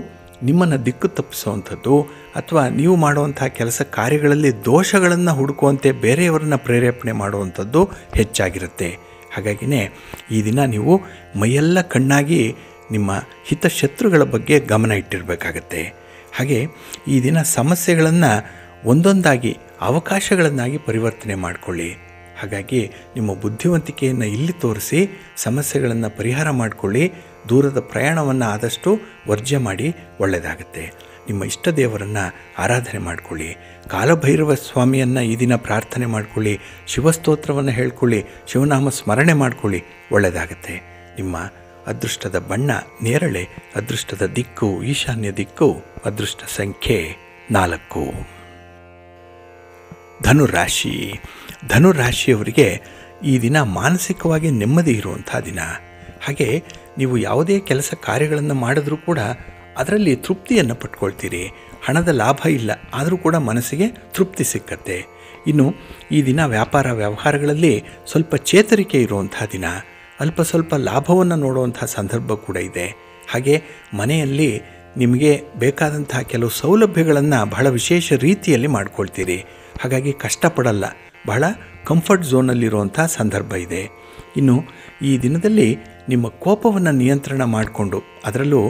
ನಿಮ್ಮನ್ನು ದಿಕ್ಕು ತಪ್ಪಿಸುವಂಥದ್ದು ಅಥವಾ ನೀವು ಮಾಡುವಂಥ ಕೆಲಸ ಕಾರ್ಯಗಳಲ್ಲಿ ದೋಷಗಳನ್ನು ಹುಡುಕುವಂತೆ ಬೇರೆಯವರನ್ನು ಪ್ರೇರೇಪಣೆ ಮಾಡುವಂಥದ್ದು ಹೆಚ್ಚಾಗಿರುತ್ತೆ. ಹಾಗಾಗಿನೇ ಈ ದಿನ ನೀವು ಮೈಯೆಲ್ಲ ಕಣ್ಣಾಗಿ ನಿಮ್ಮ ಹಿತಶತ್ರುಗಳ ಬಗ್ಗೆ ಗಮನ ಇಟ್ಟಿರಬೇಕಾಗತ್ತೆ. ಹಾಗೆ ಈ ದಿನ ಸಮಸ್ಯೆಗಳನ್ನು ಒಂದೊಂದಾಗಿ ಅವಕಾಶಗಳನ್ನಾಗಿ ಪರಿವರ್ತನೆ ಮಾಡಿಕೊಳ್ಳಿ. ಹಾಗಾಗಿ ನಿಮ್ಮ ಬುದ್ಧಿವಂತಿಕೆಯನ್ನು ಇಲ್ಲಿ ತೋರಿಸಿ ಸಮಸ್ಯೆಗಳನ್ನು ಪರಿಹಾರ ಮಾಡಿಕೊಳ್ಳಿ. ದೂರದ ಪ್ರಯಾಣವನ್ನು ಆದಷ್ಟು ವರ್ಜ್ಯ ಮಾಡಿ ಒಳ್ಳೆಯದಾಗುತ್ತೆ. ನಿಮ್ಮ ಇಷ್ಟ ದೇವರನ್ನು ಆರಾಧನೆ ಮಾಡಿಕೊಳ್ಳಿ. ಕಾಲಭೈರವ ಸ್ವಾಮಿಯನ್ನು ಈ ದಿನ ಪ್ರಾರ್ಥನೆ ಮಾಡಿಕೊಳ್ಳಿ. ಶಿವಸ್ತೋತ್ರವನ್ನು ಹೇಳ್ಕೊಳ್ಳಿ. ಶಿವನಾಮ ಸ್ಮರಣೆ ಮಾಡಿಕೊಳ್ಳಿ, ಒಳ್ಳೆಯದಾಗುತ್ತೆ. ನಿಮ್ಮ ಅದೃಷ್ಟದ ಬಣ್ಣ ನೇರಳೆ, ಅದೃಷ್ಟದ ದಿಕ್ಕು ಈಶಾನ್ಯ ದಿಕ್ಕು, ಅದೃಷ್ಟ ಸಂಖ್ಯೆ 4. ಧನುರಾಶಿ. ಧನುರಾಶಿಯವರಿಗೆ ಈ ದಿನ ಮಾನಸಿಕವಾಗಿ ನೆಮ್ಮದಿ ಇರುವಂಥ ದಿನ. ಹಾಗೆ ನೀವು ಯಾವುದೇ ಕೆಲಸ ಕಾರ್ಯಗಳನ್ನು ಮಾಡಿದ್ರೂ ಕೂಡ ಅದರಲ್ಲಿ ತೃಪ್ತಿಯನ್ನು ಪಟ್ಕೊಳ್ತೀರಿ. ಹಣದ ಲಾಭ ಇಲ್ಲ, ಆದರೂ ಕೂಡ ಮನಸ್ಸಿಗೆ ತೃಪ್ತಿ ಸಿಕ್ಕತ್ತೆ. ಇನ್ನು ಈ ದಿನ ವ್ಯಾಪಾರ ವ್ಯವಹಾರಗಳಲ್ಲಿ ಸ್ವಲ್ಪ ಚೇತರಿಕೆ ಇರುವಂಥ ದಿನ. ಅಲ್ಪ ಸ್ವಲ್ಪ ಲಾಭವನ್ನು ನೋಡುವಂಥ ಸಂದರ್ಭ ಕೂಡ ಇದೆ. ಹಾಗೆ ಮನೆಯಲ್ಲಿ ನಿಮಗೆ ಬೇಕಾದಂಥ ಕೆಲವು ಸೌಲಭ್ಯಗಳನ್ನು ಬಹಳ ವಿಶೇಷ ರೀತಿಯಲ್ಲಿ ಮಾಡ್ಕೊಳ್ತೀರಿ. ಹಾಗಾಗಿ ಕಷ್ಟಪಡಲ್ಲ, ಬಹಳ ಕಂಫರ್ಟ್ ಝೋನಲ್ಲಿರುವಂಥ ಸಂದರ್ಭ ಇದೆ. ಇನ್ನು ಈ ದಿನದಲ್ಲಿ ನಿಮ್ಮ ಕೋಪವನ್ನು ನಿಯಂತ್ರಣ ಮಾಡಿಕೊಂಡು ಅದರಲ್ಲೂ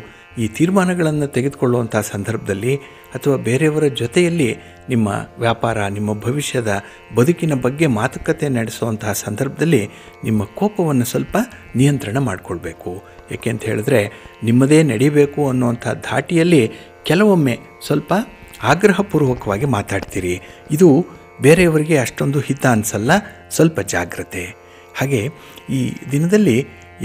ಈ ತೀರ್ಮಾನಗಳನ್ನು ತೆಗೆದುಕೊಳ್ಳುವಂಥ ಸಂದರ್ಭದಲ್ಲಿ ಅಥವಾ ಬೇರೆಯವರ ಜೊತೆಯಲ್ಲಿ ನಿಮ್ಮ ವ್ಯಾಪಾರ, ನಿಮ್ಮ ಭವಿಷ್ಯದ ಬದುಕಿನ ಬಗ್ಗೆ ಮಾತುಕತೆ ನಡೆಸುವಂತಹ ಸಂದರ್ಭದಲ್ಲಿ ನಿಮ್ಮ ಕೋಪವನ್ನು ಸ್ವಲ್ಪ ನಿಯಂತ್ರಣ ಮಾಡಿಕೊಳ್ಬೇಕು. ಏಕೆ ಅಂತ ಹೇಳಿದ್ರೆ ನಿಮ್ಮದೇ ನಡಿಬೇಕು ಅನ್ನುವಂಥ ಧಾಟಿಯಲ್ಲಿ ಕೆಲವೊಮ್ಮೆ ಸ್ವಲ್ಪ ಆಗ್ರಹಪೂರ್ವಕವಾಗಿ ಮಾತಾಡ್ತೀರಿ. ಇದು ಬೇರೆಯವರಿಗೆ ಅಷ್ಟೊಂದು ಹಿತ ಅನಿಸಲ್ಲ, ಸ್ವಲ್ಪ ಜಾಗ್ರತೆ. ಹಾಗೆ ಈ ದಿನದಲ್ಲಿ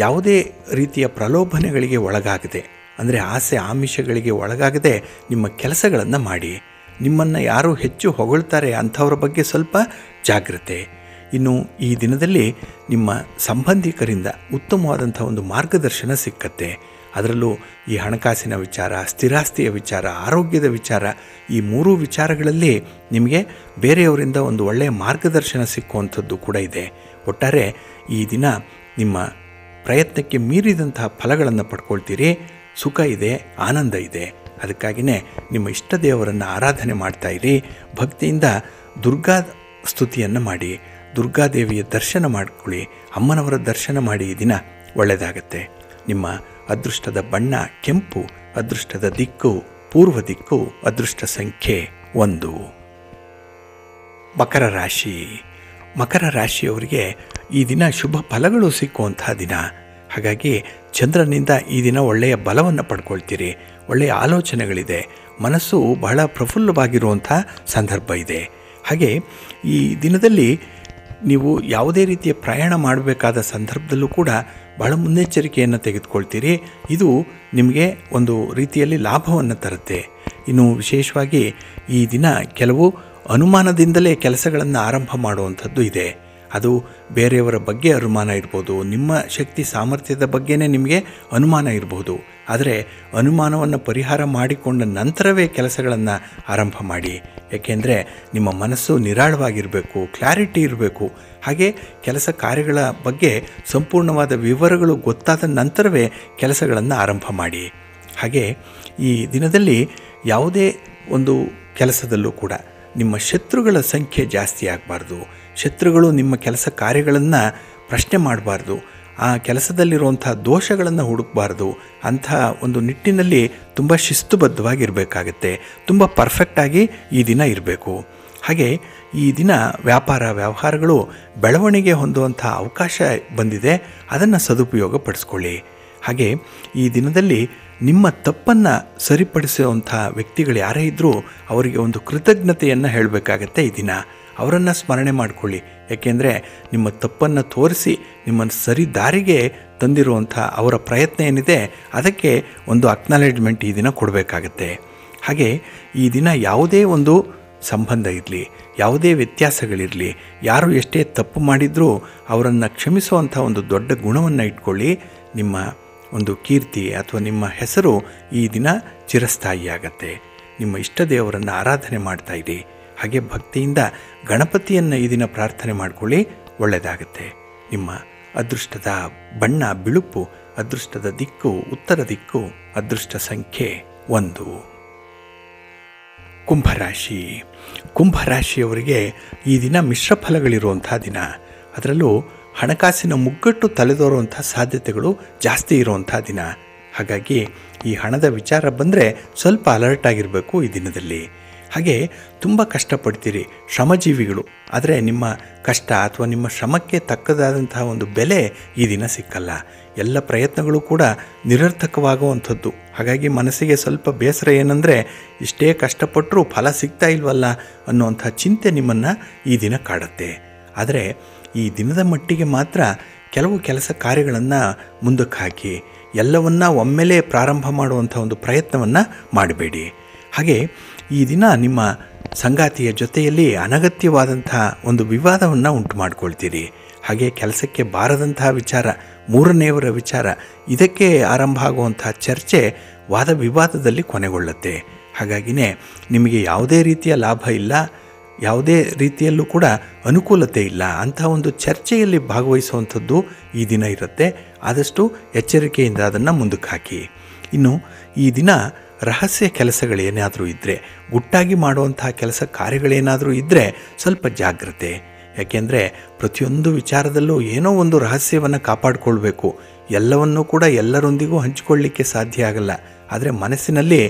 ಯಾವುದೇ ರೀತಿಯ ಪ್ರಲೋಭನೆಗಳಿಗೆ ಒಳಗಾಗದೆ, ಅಂದರೆ ಆಸೆ ಆಮಿಷಗಳಿಗೆ ಒಳಗಾಗದೆ ನಿಮ್ಮ ಕೆಲಸಗಳನ್ನು ಮಾಡಿ. ನಿಮ್ಮನ್ನು ಯಾರು ಹೆಚ್ಚು ಹೊಗಳ್ತಾರೆ ಅಂಥವ್ರ ಬಗ್ಗೆ ಸ್ವಲ್ಪ ಜಾಗ್ರತೆ. ಇನ್ನು ಈ ದಿನದಲ್ಲಿ ನಿಮ್ಮ ಸಂಬಂಧಿಕರಿಂದ ಉತ್ತಮವಾದಂಥ ಒಂದು ಮಾರ್ಗದರ್ಶನ ಸಿಕ್ಕತ್ತೆ. ಅದರಲ್ಲೂ ಈ ಹಣಕಾಸಿನ ವಿಚಾರ, ಸ್ಥಿರಾಸ್ತಿಯ ವಿಚಾರ, ಆರೋಗ್ಯದ ವಿಚಾರ, ಈ 3 ವಿಚಾರಗಳಲ್ಲಿ ನಿಮಗೆ ಬೇರೆಯವರಿಂದ ಒಂದು ಒಳ್ಳೆಯ ಮಾರ್ಗದರ್ಶನ ಸಿಕ್ಕುವಂಥದ್ದು ಕೂಡ ಇದೆ. ಒಟ್ಟಾರೆ ಈ ದಿನ ನಿಮ್ಮ ಪ್ರಯತ್ನಕ್ಕೆ ಮೀರಿದಂತಹ ಫಲಗಳನ್ನು ಪಡ್ಕೊಳ್ತೀರಿ. ಸುಖ ಇದೆ, ಆನಂದ ಇದೆ. ಅದಕ್ಕಾಗಿಯೇ ನಿಮ್ಮ ಇಷ್ಟ ದೇವರನ್ನು ಆರಾಧನೆ ಮಾಡ್ತಾಯಿರಿ. ಭಕ್ತಿಯಿಂದ ದುರ್ಗಾ ಸ್ತುತಿಯನ್ನು ಮಾಡಿ, ದುರ್ಗಾದೇವಿಯ ದರ್ಶನ ಮಾಡಿಕೊಳ್ಳಿ, ಅಮ್ಮನವರ ದರ್ಶನ ಮಾಡಿ. ಈ ದಿನ ಒಳ್ಳೆಯದಾಗತ್ತೆ. ನಿಮ್ಮ ಅದೃಷ್ಟದ ಬಣ್ಣ ಕೆಂಪು, ಅದೃಷ್ಟದ ದಿಕ್ಕು ಪೂರ್ವ ದಿಕ್ಕು, ಅದೃಷ್ಟ ಸಂಖ್ಯೆ 1. ಮಕರ ರಾಶಿ. ಮಕರ ರಾಶಿಯವರಿಗೆ ಈ ದಿನ ಶುಭ ಫಲಗಳು ಸಿಕ್ಕುವಂಥ ದಿನ. ಹಾಗಾಗಿ ಚಂದ್ರನಿಂದ ಈ ದಿನ ಒಳ್ಳೆಯ ಬಲವನ್ನು ಪಡ್ಕೊಳ್ತೀರಿ. ಒಳ್ಳೆಯ ಆಲೋಚನೆಗಳಿದೆ. ಮನಸ್ಸು ಬಹಳ ಪ್ರಫುಲ್ಲವಾಗಿರುವಂಥ ಸಂದರ್ಭ ಇದೆ. ಹಾಗೆ ಈ ದಿನದಲ್ಲಿ ನೀವು ಯಾವುದೇ ರೀತಿಯ ಪ್ರಯಾಣ ಮಾಡಬೇಕಾದ ಸಂದರ್ಭದಲ್ಲೂ ಕೂಡ ಬಹಳ ಮುನ್ನೆಚ್ಚರಿಕೆಯನ್ನು ತೆಗೆದುಕೊಳ್ತೀರಿ. ಇದು ನಿಮಗೆ ಒಂದು ರೀತಿಯಲ್ಲಿ ಲಾಭವನ್ನು ತರುತ್ತೆ. ಇನ್ನು ವಿಶೇಷವಾಗಿ ಈ ದಿನ ಕೆಲವು ಅನುಮಾನದಿಂದಲೇ ಕೆಲಸಗಳನ್ನು ಆರಂಭ ಮಾಡುವಂಥದ್ದು ಇದೆ. ಅದು ಬೇರೆಯವರ ಬಗ್ಗೆ ಅನುಮಾನ ಇರ್ಬೋದು, ನಿಮ್ಮ ಶಕ್ತಿ ಸಾಮರ್ಥ್ಯದ ಬಗ್ಗೆನೇ ನಿಮಗೆ ಅನುಮಾನ ಇರ್ಬೋದು. ಆದರೆ ಅನುಮಾನವನ್ನು ಪರಿಹಾರ ಮಾಡಿಕೊಂಡ ನಂತರವೇ ಕೆಲಸಗಳನ್ನು ಆರಂಭ ಮಾಡಿ. ಏಕೆಂದರೆ ನಿಮ್ಮ ಮನಸ್ಸು ನಿರಾಳವಾಗಿರಬೇಕು, ಕ್ಲಾರಿಟಿ ಇರಬೇಕು. ಹಾಗೆ ಕೆಲಸ ಕಾರ್ಯಗಳ ಬಗ್ಗೆ ಸಂಪೂರ್ಣವಾದ ವಿವರಗಳು ಗೊತ್ತಾದ ನಂತರವೇ ಕೆಲಸಗಳನ್ನು ಆರಂಭ ಮಾಡಿ. ಹಾಗೆ ಈ ದಿನದಲ್ಲಿ ಯಾವುದೇ ಒಂದು ಕೆಲಸದಲ್ಲೂ ಕೂಡ ನಿಮ್ಮ ಶತ್ರುಗಳ ಸಂಖ್ಯೆ ಜಾಸ್ತಿ ಆಗಬಾರ್ದು. ಶತ್ರುಗಳು ನಿಮ್ಮ ಕೆಲಸ ಕಾರ್ಯಗಳನ್ನು ಪ್ರಶ್ನೆ ಮಾಡಬಾರ್ದು, ಆ ಕೆಲಸದಲ್ಲಿರುವಂಥ ದೋಷಗಳನ್ನು ಹುಡುಕಬಾರ್ದು. ಅಂಥ ಒಂದು ನಿಟ್ಟಿನಲ್ಲಿ ತುಂಬ ಶಿಸ್ತುಬದ್ಧವಾಗಿರಬೇಕಾಗತ್ತೆ. ತುಂಬ ಪರ್ಫೆಕ್ಟಾಗಿ ಈ ದಿನ ಇರಬೇಕು. ಹಾಗೆ ಈ ದಿನ ವ್ಯಾಪಾರ ವ್ಯವಹಾರಗಳು ಬೆಳವಣಿಗೆ ಹೊಂದುವಂಥ ಅವಕಾಶ ಬಂದಿದೆ, ಅದನ್ನು ಸದುಪಯೋಗ ಪಡಿಸ್ಕೊಳ್ಳಿ. ಹಾಗೆ ಈ ದಿನದಲ್ಲಿ ನಿಮ್ಮ ತಪ್ಪನ್ನು ಸರಿಪಡಿಸುವಂಥ ವ್ಯಕ್ತಿಗಳು ಯಾರೇ ಇದ್ದರೂ ಅವರಿಗೆ ಒಂದು ಕೃತಜ್ಞತೆಯನ್ನು ಹೇಳಬೇಕಾಗತ್ತೆ. ಈ ದಿನ ಅವರನ್ನು ಸ್ಮರಣೆ ಮಾಡಿಕೊಳ್ಳಿ. ಏಕೆಂದರೆ ನಿಮ್ಮ ತಪ್ಪನ್ನು ತೋರಿಸಿ ನಿಮ್ಮನ್ನು ಸರಿ ದಾರಿಗೆ ತಂದಿರುವಂಥ ಅವರ ಪ್ರಯತ್ನ ಏನಿದೆ ಅದಕ್ಕೆ ಒಂದು ಅಕ್ನಾಲೆಡ್ಜ್ಮೆಂಟ್ ಈ ದಿನ ಕೊಡಬೇಕಾಗತ್ತೆ. ಹಾಗೆ ಈ ದಿನ ಯಾವುದೇ ಒಂದು ಸಂಬಂಧ ಇರಲಿ, ಯಾವುದೇ ವ್ಯತ್ಯಾಸಗಳಿರಲಿ, ಯಾರು ಎಷ್ಟೇ ತಪ್ಪು ಮಾಡಿದರೂ ಅವರನ್ನು ಕ್ಷಮಿಸುವಂಥ ಒಂದು ದೊಡ್ಡ ಗುಣವನ್ನು ಇಟ್ಕೊಳ್ಳಿ. ನಿಮ್ಮ ಒಂದು ಕೀರ್ತಿ ಅಥವಾ ನಿಮ್ಮ ಹೆಸರು ಈ ದಿನ ಚಿರಸ್ಥಾಯಿಯಾಗತ್ತೆ. ನಿಮ್ಮ ಇಷ್ಟ ದೇವರನ್ನು ಆರಾಧನೆ ಮಾಡ್ತಾಯಿರಿ. ಹಾಗೆ ಭಕ್ತಿಯಿಂದ ಗಣಪತಿಯನ್ನು ಈ ದಿನ ಪ್ರಾರ್ಥನೆ ಮಾಡಿಕೊಳ್ಳಿ, ಒಳ್ಳೆಯದಾಗತ್ತೆ. ನಿಮ್ಮ ಅದೃಷ್ಟದ ಬಣ್ಣ ಬಿಳುಪು, ಅದೃಷ್ಟದ ದಿಕ್ಕು ಉತ್ತರ ದಿಕ್ಕು, ಅದೃಷ್ಟ ಸಂಖ್ಯೆ 1. ಕುಂಭರಾಶಿ. ಕುಂಭರಾಶಿಯವರಿಗೆ ಈ ದಿನ ಮಿಶ್ರ ಫಲಗಳಿರುವಂಥ ದಿನ. ಅದರಲ್ಲೂ ಹಣಕಾಸಿನ ಮುಗ್ಗಟ್ಟು ತಲೆದೋರುವಂಥ ಸಾಧ್ಯತೆಗಳು ಜಾಸ್ತಿ ಇರುವಂಥ ದಿನ. ಹಾಗಾಗಿ ಈ ಹಣದ ವಿಚಾರ ಬಂದರೆ ಸ್ವಲ್ಪ ಅಲರ್ಟ್ ಆಗಿರಬೇಕು ಈ ದಿನದಲ್ಲಿ. ಹಾಗೆ ತುಂಬ ಕಷ್ಟಪಡ್ತೀರಿ, ಶ್ರಮಜೀವಿಗಳು. ಆದರೆ ನಿಮ್ಮ ಕಷ್ಟ ಅಥವಾ ನಿಮ್ಮ ಶ್ರಮಕ್ಕೆ ತಕ್ಕದಾದಂತಹ ಒಂದು ಬೆಲೆ ಈ ದಿನ ಸಿಕ್ಕಲ್ಲ. ಎಲ್ಲ ಪ್ರಯತ್ನಗಳು ಕೂಡ ನಿರರ್ಥಕವಾಗುವಂಥದ್ದು. ಹಾಗಾಗಿ ಮನಸ್ಸಿಗೆ ಸ್ವಲ್ಪ ಬೇಸರ ಏನಂದರೆ ಇಷ್ಟೇ ಕಷ್ಟಪಟ್ಟರೂ ಫಲ ಸಿಗ್ತಾ ಇಲ್ವಲ್ಲ ಅನ್ನುವಂಥ ಚಿಂತೆ ನಿಮ್ಮನ್ನು ಈ ದಿನ ಕಾಡುತ್ತೆ. ಆದರೆ ಈ ದಿನದ ಮಟ್ಟಿಗೆ ಮಾತ್ರ ಕೆಲವು ಕೆಲಸ ಕಾರ್ಯಗಳನ್ನು ಮುಂದಕ್ಕೆ ಹಾಕಿ ಎಲ್ಲವನ್ನ ಒಮ್ಮೆಲೇ ಪ್ರಾರಂಭ ಮಾಡುವಂಥ ಒಂದು ಪ್ರಯತ್ನವನ್ನು ಮಾಡಬೇಡಿ. ಹಾಗೆ ಈ ದಿನ ನಿಮ್ಮ ಸಂಗಾತಿಯ ಜೊತೆಯಲ್ಲಿ ಅನಗತ್ಯವಾದಂಥ ಒಂದು ವಿವಾದವನ್ನು ಉಂಟು ಮಾಡಿಕೊಳ್ತೀರಿ. ಹಾಗೆ ಕೆಲಸಕ್ಕೆ ಬಾರದಂತಹ ವಿಚಾರ, ಮೂರನೆಯವರ ವಿಚಾರ, ಇದಕ್ಕೆ ಆರಂಭ ಆಗುವಂಥ ಚರ್ಚೆ ವಾದ ವಿವಾದದಲ್ಲಿ ಕೊನೆಗೊಳ್ಳುತ್ತೆ. ಹಾಗಾಗಿನೇ ನಿಮಗೆ ಯಾವುದೇ ರೀತಿಯ ಲಾಭ ಇಲ್ಲ, ಯಾವುದೇ ರೀತಿಯಲ್ಲೂ ಕೂಡ ಅನುಕೂಲತೆ ಇಲ್ಲ. ಅಂಥ ಒಂದು ಚರ್ಚೆಯಲ್ಲಿ ಭಾಗವಹಿಸುವಂಥದ್ದು ಈ ದಿನ ಇರುತ್ತೆ. ಆದಷ್ಟು ಎಚ್ಚರಿಕೆಯಿಂದ ಅದನ್ನು ಮುಂದಕ್ಕೆ ಹಾಕಿ. ಇನ್ನು ಈ ದಿನ ರಹಸ್ಯ ಕೆಲಸಗಳೇನಾದರೂ ಇದ್ದರೆ, ಗುಟ್ಟಾಗಿ ಮಾಡುವಂಥ ಕೆಲಸ ಕಾರ್ಯಗಳೇನಾದರೂ ಇದ್ದರೆ ಸ್ವಲ್ಪ ಜಾಗ್ರತೆ. ಯಾಕೆಂದರೆ ಪ್ರತಿಯೊಂದು ವಿಚಾರದಲ್ಲೂ ಏನೋ ಒಂದು ರಹಸ್ಯವನ್ನು ಕಾಪಾಡಿಕೊಳ್ಬೇಕು. ಎಲ್ಲವನ್ನೂ ಕೂಡ ಎಲ್ಲರೊಂದಿಗೂ ಹಂಚಿಕೊಳ್ಳಲಿಕ್ಕೆ ಸಾಧ್ಯ ಆಗಲ್ಲ. ಆದರೆ ಮನಸ್ಸಿನಲ್ಲಿ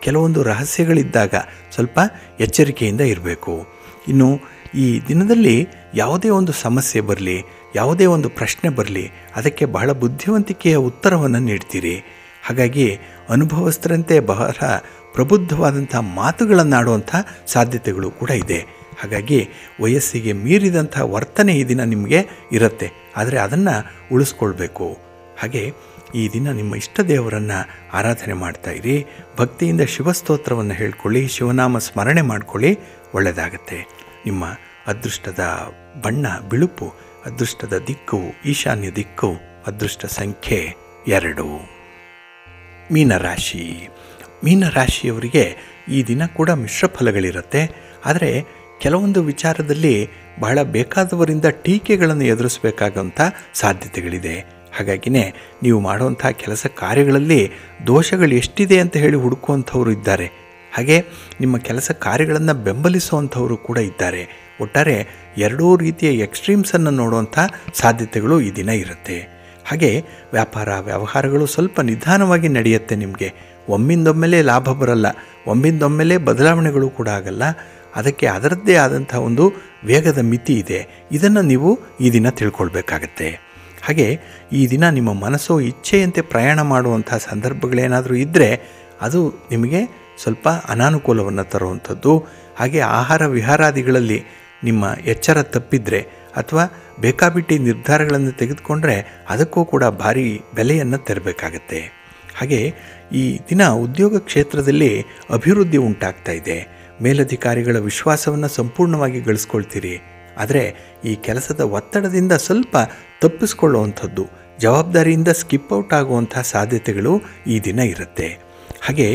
ಕೆಲವೊಂದು ರಹಸ್ಯಗಳಿದ್ದಾಗ ಸ್ವಲ್ಪ ಎಚ್ಚರಿಕೆಯಿಂದ ಇರಬೇಕು. ಇನ್ನು ಈ ದಿನದಲ್ಲಿ ಯಾವುದೇ ಒಂದು ಸಮಸ್ಯೆ ಬರಲಿ, ಯಾವುದೇ ಒಂದು ಪ್ರಶ್ನೆ ಬರಲಿ, ಅದಕ್ಕೆ ಬಹಳ ಬುದ್ಧಿವಂತಿಕೆಯ ಉತ್ತರವನ್ನು ನೀಡ್ತೀರಿ. ಹಾಗಾಗಿ ಅನುಭವಸ್ಥರಂತೆ ಬಹಳ ಪ್ರಬುದ್ಧವಾದಂಥ ಮಾತುಗಳನ್ನಾಡುವಂಥ ಸಾಧ್ಯತೆಗಳು ಕೂಡ ಇದೆ. ಹಾಗಾಗಿ ವಯಸ್ಸಿಗೆ ಮೀರಿದಂಥ ವರ್ತನೆ ಈ ದಿನ ನಿಮಗೆ ಇರುತ್ತೆ. ಆದರೆ ಅದನ್ನು ಉಳಿಸ್ಕೊಳ್ಬೇಕು. ಹಾಗೆ ಈ ದಿನ ನಿಮ್ಮ ಇಷ್ಟ ದೇವರನ್ನು ಆರಾಧನೆ ಮಾಡ್ತಾಯಿರಿ. ಭಕ್ತಿಯಿಂದ ಶಿವಸ್ತೋತ್ರವನ್ನು ಹೇಳ್ಕೊಳ್ಳಿ, ಶಿವನಾಮ ಸ್ಮರಣೆ ಮಾಡಿಕೊಳ್ಳಿ, ಒಳ್ಳೆಯದಾಗತ್ತೆ. ನಿಮ್ಮ ಅದೃಷ್ಟದ ಬಣ್ಣ ಬಿಳುಪು, ಅದೃಷ್ಟದ ದಿಕ್ಕು ಈಶಾನ್ಯ ದಿಕ್ಕು, ಅದೃಷ್ಟ ಸಂಖ್ಯೆ 2. ಮೀನರಾಶಿ. ಮೀನರಾಶಿಯವರಿಗೆ ಈ ದಿನ ಕೂಡ ಮಿಶ್ರ ಫಲಗಳಿರುತ್ತೆ. ಆದರೆ ಕೆಲವೊಂದು ವಿಚಾರದಲ್ಲಿ ಬಹಳ ಬೇಕಾದವರಿಂದ ಟೀಕೆಗಳನ್ನು ಎದುರಿಸಬೇಕಾದಂಥ ಸಾಧ್ಯತೆಗಳಿದೆ. ಹಾಗಾಗಿನೇ ನೀವು ಮಾಡುವಂಥ ಕೆಲಸ ಕಾರ್ಯಗಳಲ್ಲಿ ದೋಷಗಳು ಎಷ್ಟಿದೆ ಅಂತ ಹೇಳಿ ಹುಡುಕುವಂಥವರು ಇದ್ದಾರೆ. ಹಾಗೆ ನಿಮ್ಮ ಕೆಲಸ ಕಾರ್ಯಗಳನ್ನು ಬೆಂಬಲಿಸುವಂಥವರು ಕೂಡ ಇದ್ದಾರೆ. ಒಟ್ಟಾರೆ ಎರಡೂ ರೀತಿಯ ಎಕ್ಸ್ಟ್ರೀಮ್ಸನ್ನು ನೋಡುವಂಥ ಸಾಧ್ಯತೆಗಳು ಈ ದಿನ ಇರುತ್ತೆ. ಹಾಗೆ ವ್ಯಾಪಾರ ವ್ಯವಹಾರಗಳು ಸ್ವಲ್ಪ ನಿಧಾನವಾಗಿ ನಡೆಯುತ್ತೆ. ನಿಮಗೆ ಒಮ್ಮಿಂದೊಮ್ಮೆಲೇ ಲಾಭ ಬರಲ್ಲ, ಒಮ್ಮಿಂದೊಮ್ಮೆಲೇ ಬದಲಾವಣೆಗಳು ಕೂಡ ಆಗಲ್ಲ. ಅದಕ್ಕೆ ಅದರದ್ದೇ ಆದಂಥ ಒಂದು ವೇಗದ ಮಿತಿ ಇದೆ. ಇದನ್ನು ನೀವು ಈ ದಿನ ತಿಳ್ಕೊಳ್ಬೇಕಾಗತ್ತೆ. ಹಾಗೆ ಈ ದಿನ ನಿಮ್ಮ ಮನಸ್ಸು ಇಚ್ಛೆಯಂತೆ ಪ್ರಯಾಣ ಮಾಡುವಂಥ ಸಂದರ್ಭಗಳೇನಾದರೂ ಇದ್ದರೆ ಅದು ನಿಮಗೆ ಸ್ವಲ್ಪ ಅನಾನುಕೂಲವನ್ನು ತರುವಂಥದ್ದು. ಹಾಗೆ ಆಹಾರ ವಿಹಾರಾದಿಗಳಲ್ಲಿ ನಿಮ್ಮ ಎಚ್ಚರ ತಪ್ಪಿದರೆ ಅಥವಾ ಬೇಕಾಬಿಟ್ಟಿ ನಿರ್ಧಾರಗಳನ್ನು ತೆಗೆದುಕೊಂಡ್ರೆ ಅದಕ್ಕೂ ಕೂಡ ಭಾರಿ ಬೆಲೆಯನ್ನು ತೆರಬೇಕಾಗತ್ತೆ. ಹಾಗೆ ಈ ದಿನ ಉದ್ಯೋಗ ಕ್ಷೇತ್ರದಲ್ಲಿ ಅಭಿವೃದ್ಧಿ ಉಂಟಾಗ್ತಾ ಇದೆ. ಮೇಲಧಿಕಾರಿಗಳ ವಿಶ್ವಾಸವನ್ನು ಸಂಪೂರ್ಣವಾಗಿ ಗಳಿಸ್ಕೊಳ್ತೀರಿ. ಆದರೆ ಈ ಕೆಲಸದ ಒತ್ತಡದಿಂದ ಸ್ವಲ್ಪ ತಪ್ಪಿಸ್ಕೊಳ್ಳುವಂಥದ್ದು, ಜವಾಬ್ದಾರಿಯಿಂದ ಸ್ಕಿಪ್ ಔಟ್ ಆಗುವಂಥ ಸಾಧ್ಯತೆಗಳು ಈ ದಿನ ಇರುತ್ತೆ. ಹಾಗೆ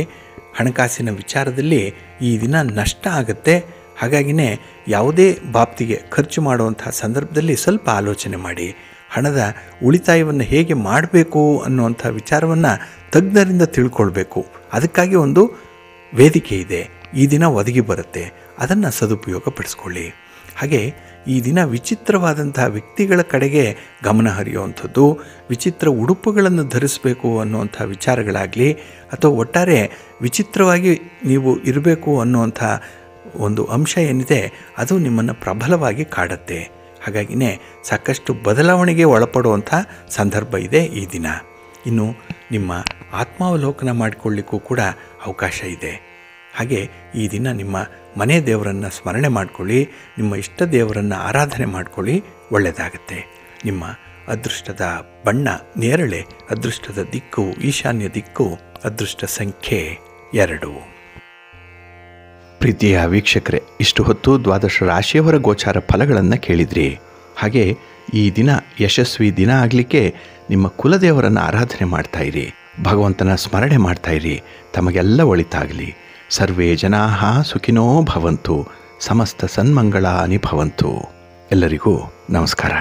ಹಣಕಾಸಿನ ವಿಚಾರದಲ್ಲಿ ಈ ದಿನ ನಷ್ಟ ಆಗುತ್ತೆ. ಹಾಗಾಗಿನೇ ಯಾವುದೇ ಬಾಬ್ತಿಗೆ ಖರ್ಚು ಮಾಡುವಂಥ ಸಂದರ್ಭದಲ್ಲಿ ಸ್ವಲ್ಪ ಆಲೋಚನೆ ಮಾಡಿ. ಹಣದ ಉಳಿತಾಯವನ್ನು ಹೇಗೆ ಮಾಡಬೇಕು ಅನ್ನುವಂಥ ವಿಚಾರವನ್ನು ತಜ್ಞರಿಂದ ತಿಳ್ಕೊಳ್ಬೇಕು. ಅದಕ್ಕಾಗಿ ಒಂದು ವೇದಿಕೆ ಇದೆ, ಈ ದಿನ ಒದಗಿ ಬರುತ್ತೆ. ಅದನ್ನು ಸದುಪಯೋಗಪಡಿಸ್ಕೊಳ್ಳಿ. ಹಾಗೆ ಈ ದಿನ ವಿಚಿತ್ರವಾದಂಥ ವ್ಯಕ್ತಿಗಳ ಕಡೆಗೆ ಗಮನ ಹರಿಯುವಂಥದ್ದು, ವಿಚಿತ್ರ ಉಡುಪುಗಳನ್ನು ಧರಿಸಬೇಕು ಅನ್ನುವಂಥ ವಿಚಾರಗಳಾಗಲಿ, ಅಥವಾ ಒಟ್ಟಾರೆ ವಿಚಿತ್ರವಾಗಿ ನೀವು ಇರಬೇಕು ಅನ್ನುವಂಥ ಒಂದು ಅಂಶ ಏನಿದೆ ಅದು ನಿಮ್ಮನ್ನು ಪ್ರಬಲವಾಗಿ ಕಾಡುತ್ತೆ. ಹಾಗಾಗಿಯೇ ಸಾಕಷ್ಟು ಬದಲಾವಣೆಗೆ ಒಳಪಡುವಂಥ ಸಂದರ್ಭ ಇದೆ ಈ ದಿನ. ಇನ್ನು ನಿಮ್ಮ ಆತ್ಮಾವಲೋಕನ ಮಾಡಿಕೊಳ್ಳಿಕ್ಕೂ ಕೂಡ ಅವಕಾಶ ಇದೆ. ಹಾಗೆ ಈ ದಿನ ನಿಮ್ಮ ಮನೆ ದೇವರನ್ನು ಸ್ಮರಣೆ ಮಾಡಿಕೊಳ್ಳಿ, ನಿಮ್ಮ ಇಷ್ಟ ದೇವರನ್ನು ಆರಾಧನೆ ಮಾಡಿಕೊಳ್ಳಿ, ಒಳ್ಳೆಯದಾಗತ್ತೆ. ನಿಮ್ಮ ಅದೃಷ್ಟದ ಬಣ್ಣ ನೇರಳೆ, ಅದೃಷ್ಟದ ದಿಕ್ಕು ಈಶಾನ್ಯ ದಿಕ್ಕು, ಅದೃಷ್ಟ ಸಂಖ್ಯೆ 2. ಪ್ರೀತಿಯ ವೀಕ್ಷಕರೇ, ಇಷ್ಟು ಹೊತ್ತು ದ್ವಾದಶ ರಾಶಿಯವರ ಗೋಚಾರ ಫಲಗಳನ್ನು ಕೇಳಿದ್ರಿ. ಹಾಗೆ ಈ ದಿನ ಯಶಸ್ವಿ ದಿನ ಆಗಲಿಕ್ಕೆ ನಿಮ್ಮ ಕುಲದೇವರನ್ನು ಆರಾಧನೆ ಮಾಡ್ತಾಯಿರಿ, ಭಗವಂತನ ಸ್ಮರಣೆ ಮಾಡ್ತಾಯಿರಿ. ತಮಗೆಲ್ಲ ಒಳಿತಾಗಲಿ. ಸರ್ವೇ ಜನಾಃ ಸುಖಿನೋ ಭವಂತು, ಸಮಸ್ತ ಸನ್ಮಂಗಳಾನಿ ಭವಂತು. ಎಲ್ಲರಿಗೂ ನಮಸ್ಕಾರ.